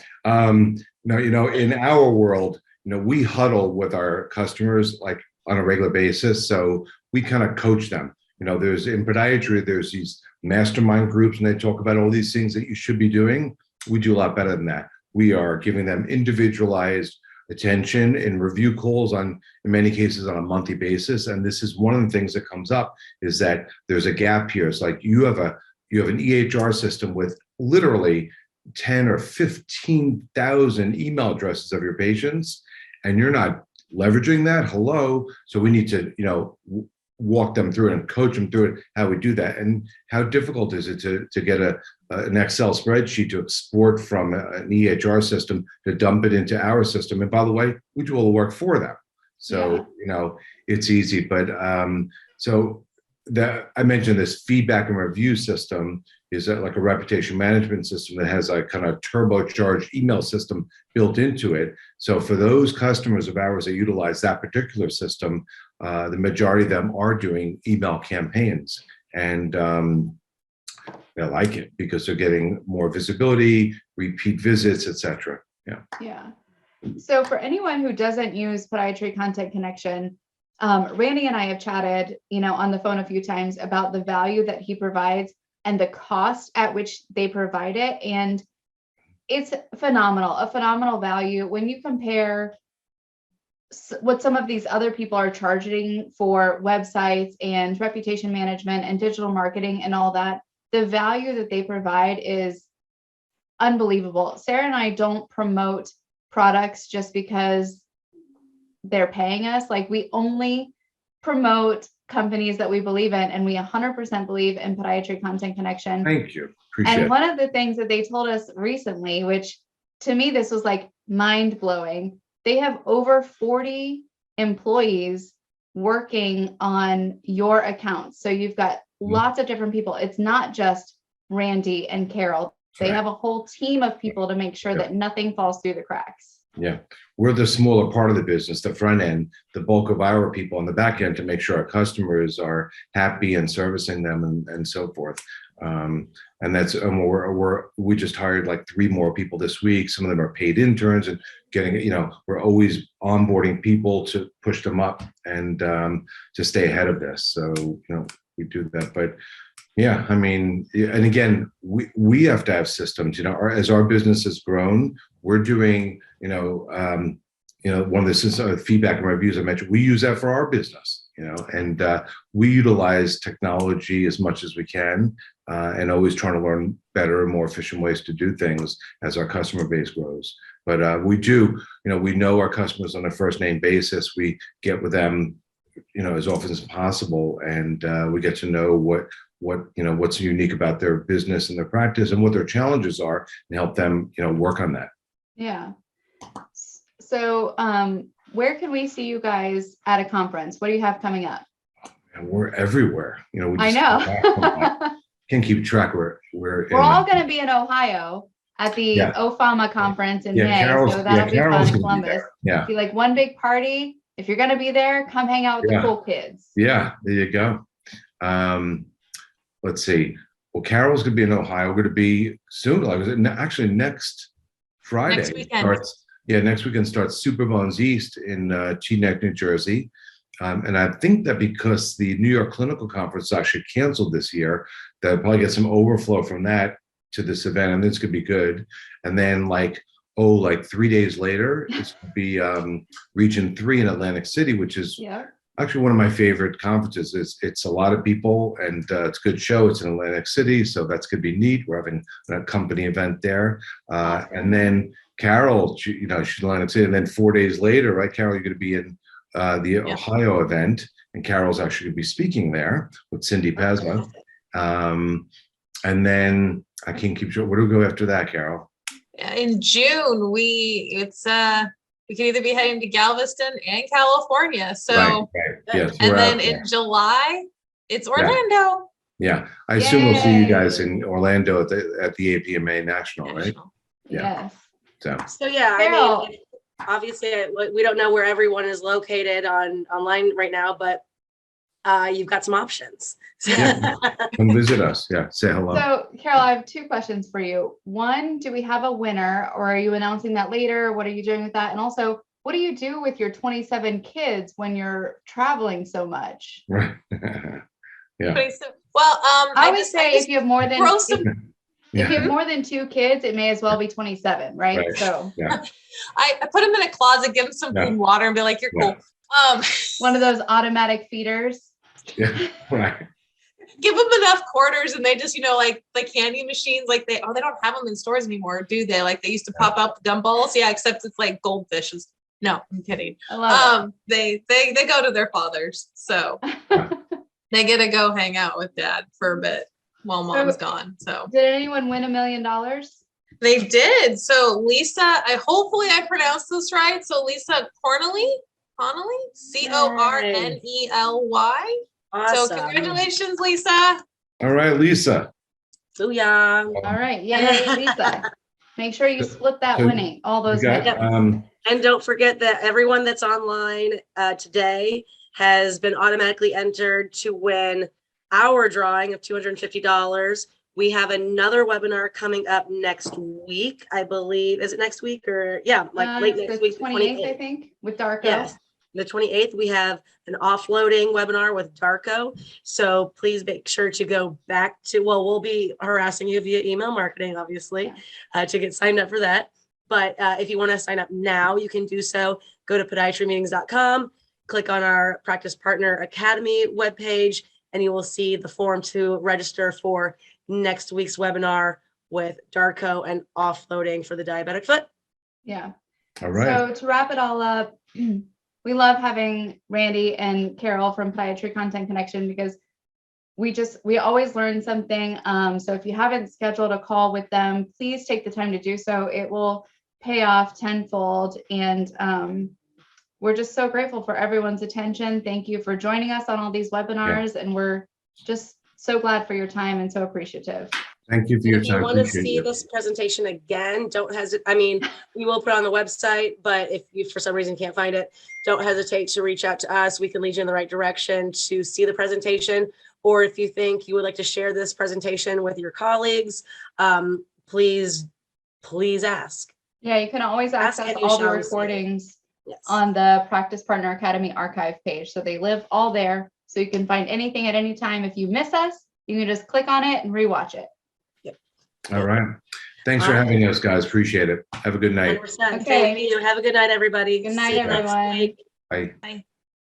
Now, in our world, we huddle with our customers like on a regular basis. So we kind of coach them. There's in podiatry, there's these mastermind groups and they talk about all these things that you should be doing. We do a lot better than that. We are giving them individualized attention and review calls in many cases on a monthly basis. And this is one of the things that comes up is that there's a gap here. It's like you have an EHR system with literally 10 or 15,000 email addresses of your patients, and you're not leveraging that. Hello. So we need to, walk them through it and coach them through it, how we do that. And how difficult is it to get an Excel spreadsheet to export from an EHR system to dump it into our system. And by the way, we do all the work for them. So, it's easy. But so that I mentioned this feedback and review system is like a reputation management system that has a kind of turbocharged email system built into it. So for those customers of ours that utilize that particular system, the majority of them are doing email campaigns, and they like it because they're getting more visibility, repeat visits, etc. Yeah. Yeah. So for anyone who doesn't use Podiatry Content Connection, Randy and I have chatted, on the phone a few times about the value that he provides and the cost at which they provide it. And it's phenomenal, a phenomenal value. When you compare what some of these other people are charging for websites and reputation management and digital marketing and all that, the value that they provide is unbelievable. Sarah and I don't promote products just because they're paying us. Like, we only promote companies that we believe in, and we 100% believe in Podiatry Content Connection. Thank you. Appreciate And one of the things that they told us recently, which to me, this was like mind blowing. They have over 40 employees working on your accounts. So you've got lots of different people. It's not just Randy and Carol. They have a whole team of people to make sure that nothing falls through the cracks. Yeah, we're the smaller part of the business, the front end. The bulk of our people on the back end to make sure our customers are happy and servicing them and so forth. And that's we just hired like 3 more people this week. Some of them are paid interns and getting, we're always onboarding people to push them up and to stay ahead of this. So, we do that. But yeah, I mean, and again, we have to have systems, as our business has grown, we're doing, one of the feedback and reviews I mentioned, we use that for our business, and we utilize technology as much as we can, and always trying to learn better and more efficient ways to do things as our customer base grows. But we do, we know our customers on a first name basis. We get with them, as often as possible, and we get to know what's unique about their business and their practice and what their challenges are, and help them, work on that. Yeah. So where can we see you guys at a conference? What do you have coming up? And we're everywhere. We I know. Can't keep track. We're all going to be in Ohio at the OFAMA conference in May. So that'll be fun in Columbus. Yeah. Be like one big party. If you're going to be there, come hang out with the cool kids. Yeah, there you go. Let's see. well, Carol's gonna be in Ohio. We're gonna be soon. Like, actually next Friday Next weekend. starts. Yeah, next weekend starts Super Bones East in Teaneck, New Jersey. And I think that because the New York Clinical Conference actually canceled this year, that will probably get some overflow from that to this event, and this could be good. And then like 3 days later, it's gonna be Region 3 in Atlantic City, which is Yeah. actually one of my favorite conferences. It's a lot of people, and it's a good show. It's in Atlantic City, so that's gonna be neat. We're having a company event there, and then Carol, she's in Atlantic City, and then 4 days later, right, Carol, you're gonna be in the Ohio event, and Carol's actually gonna be speaking there with Cindy Pasma. And then I can't keep sure. Where do we go after that, Carol? In June, we can either be heading to Galveston and California. So, Right. Yes, and we're then out in there. July, it's Orlando. Yeah, I assume we'll see you Yay. guys in Orlando at the APMA National, right? Yeah. Yes. So yeah, Carol. I mean, obviously we don't know where everyone is located online right now, but you've got some options. Yeah. Come visit us. Yeah, say hello. So, Carol, I have two questions for you. One, do we have a winner, or are you announcing that later? What are you doing with that? And also, what do you do with your 27 kids when you're traveling so much? Right. Yeah. Well, I would say if you have more than throw some- if you have more than 2 kids, it may as well be 27, right? Right. So Yeah. I put them in a closet, give them some food and water, and be like, "You're Yeah. cool." one of those automatic feeders. Yeah. Right. Give them enough quarters, and they just, like the candy machines, like they don't have them in stores anymore, do they? Like they used to pop out the gumballs, yeah, except it's like goldfishes. No, I'm kidding. I love They go to their fathers, so they get to go hang out with dad for a bit while mom's gone. So it. Did anyone win $1 million? they did. So Lisa, hopefully I pronounced this right. So Lisa Cornely, Cornely. Awesome. So congratulations, Lisa. All right, Lisa. Booyah. All right. Yay, Lisa. Make sure you split that So winning, all those You got, winnings. And don't forget that everyone that's online today has been automatically entered to win our drawing of $250. We have another webinar coming up next week, I believe. Is it next week or late It's next the week? the 28th, I think, with Darko. Yes, the 28th, we have an offloading webinar with Darko. So please make sure to go back to, we'll be harassing you via email marketing, obviously, to get signed up for that. But if you want to sign up now, you can do so. Go to podiatrymeetings.com, click on our Practice Partner Academy webpage, and you will see the form to register for next week's webinar with Darko and offloading for the diabetic foot. Yeah. all right. So to wrap it all up, we love having Randy and Carol from Podiatry Content Connection because we always learn something. So if you haven't scheduled a call with them, please take the time to do so. It will pay off tenfold. And we're just so grateful for everyone's attention. Thank you for joining us on all these webinars. And we're just so glad for your time and so appreciative. Thank you for your If you time. want to Appreciate see you. this presentation again, don't hesitate. I mean, we will put it on the website, but if you for some reason can't find it, don't hesitate to reach out to us. We can lead you in the right direction to see the presentation. Or if you think you would like to share this presentation with your colleagues, please ask. Yeah, you can always Ask access and you all the shall receive. recordings Yes. on the Practice Partner Academy archive page. So they live all there. So you can find anything at any time. If you miss us, you can just click on it and rewatch it. All right. Thanks for having us, guys. Appreciate it. Have a good night. 100%. Okay. Thank you. Have a good night, everybody. Good night, See you next everyone. week. Bye. Bye.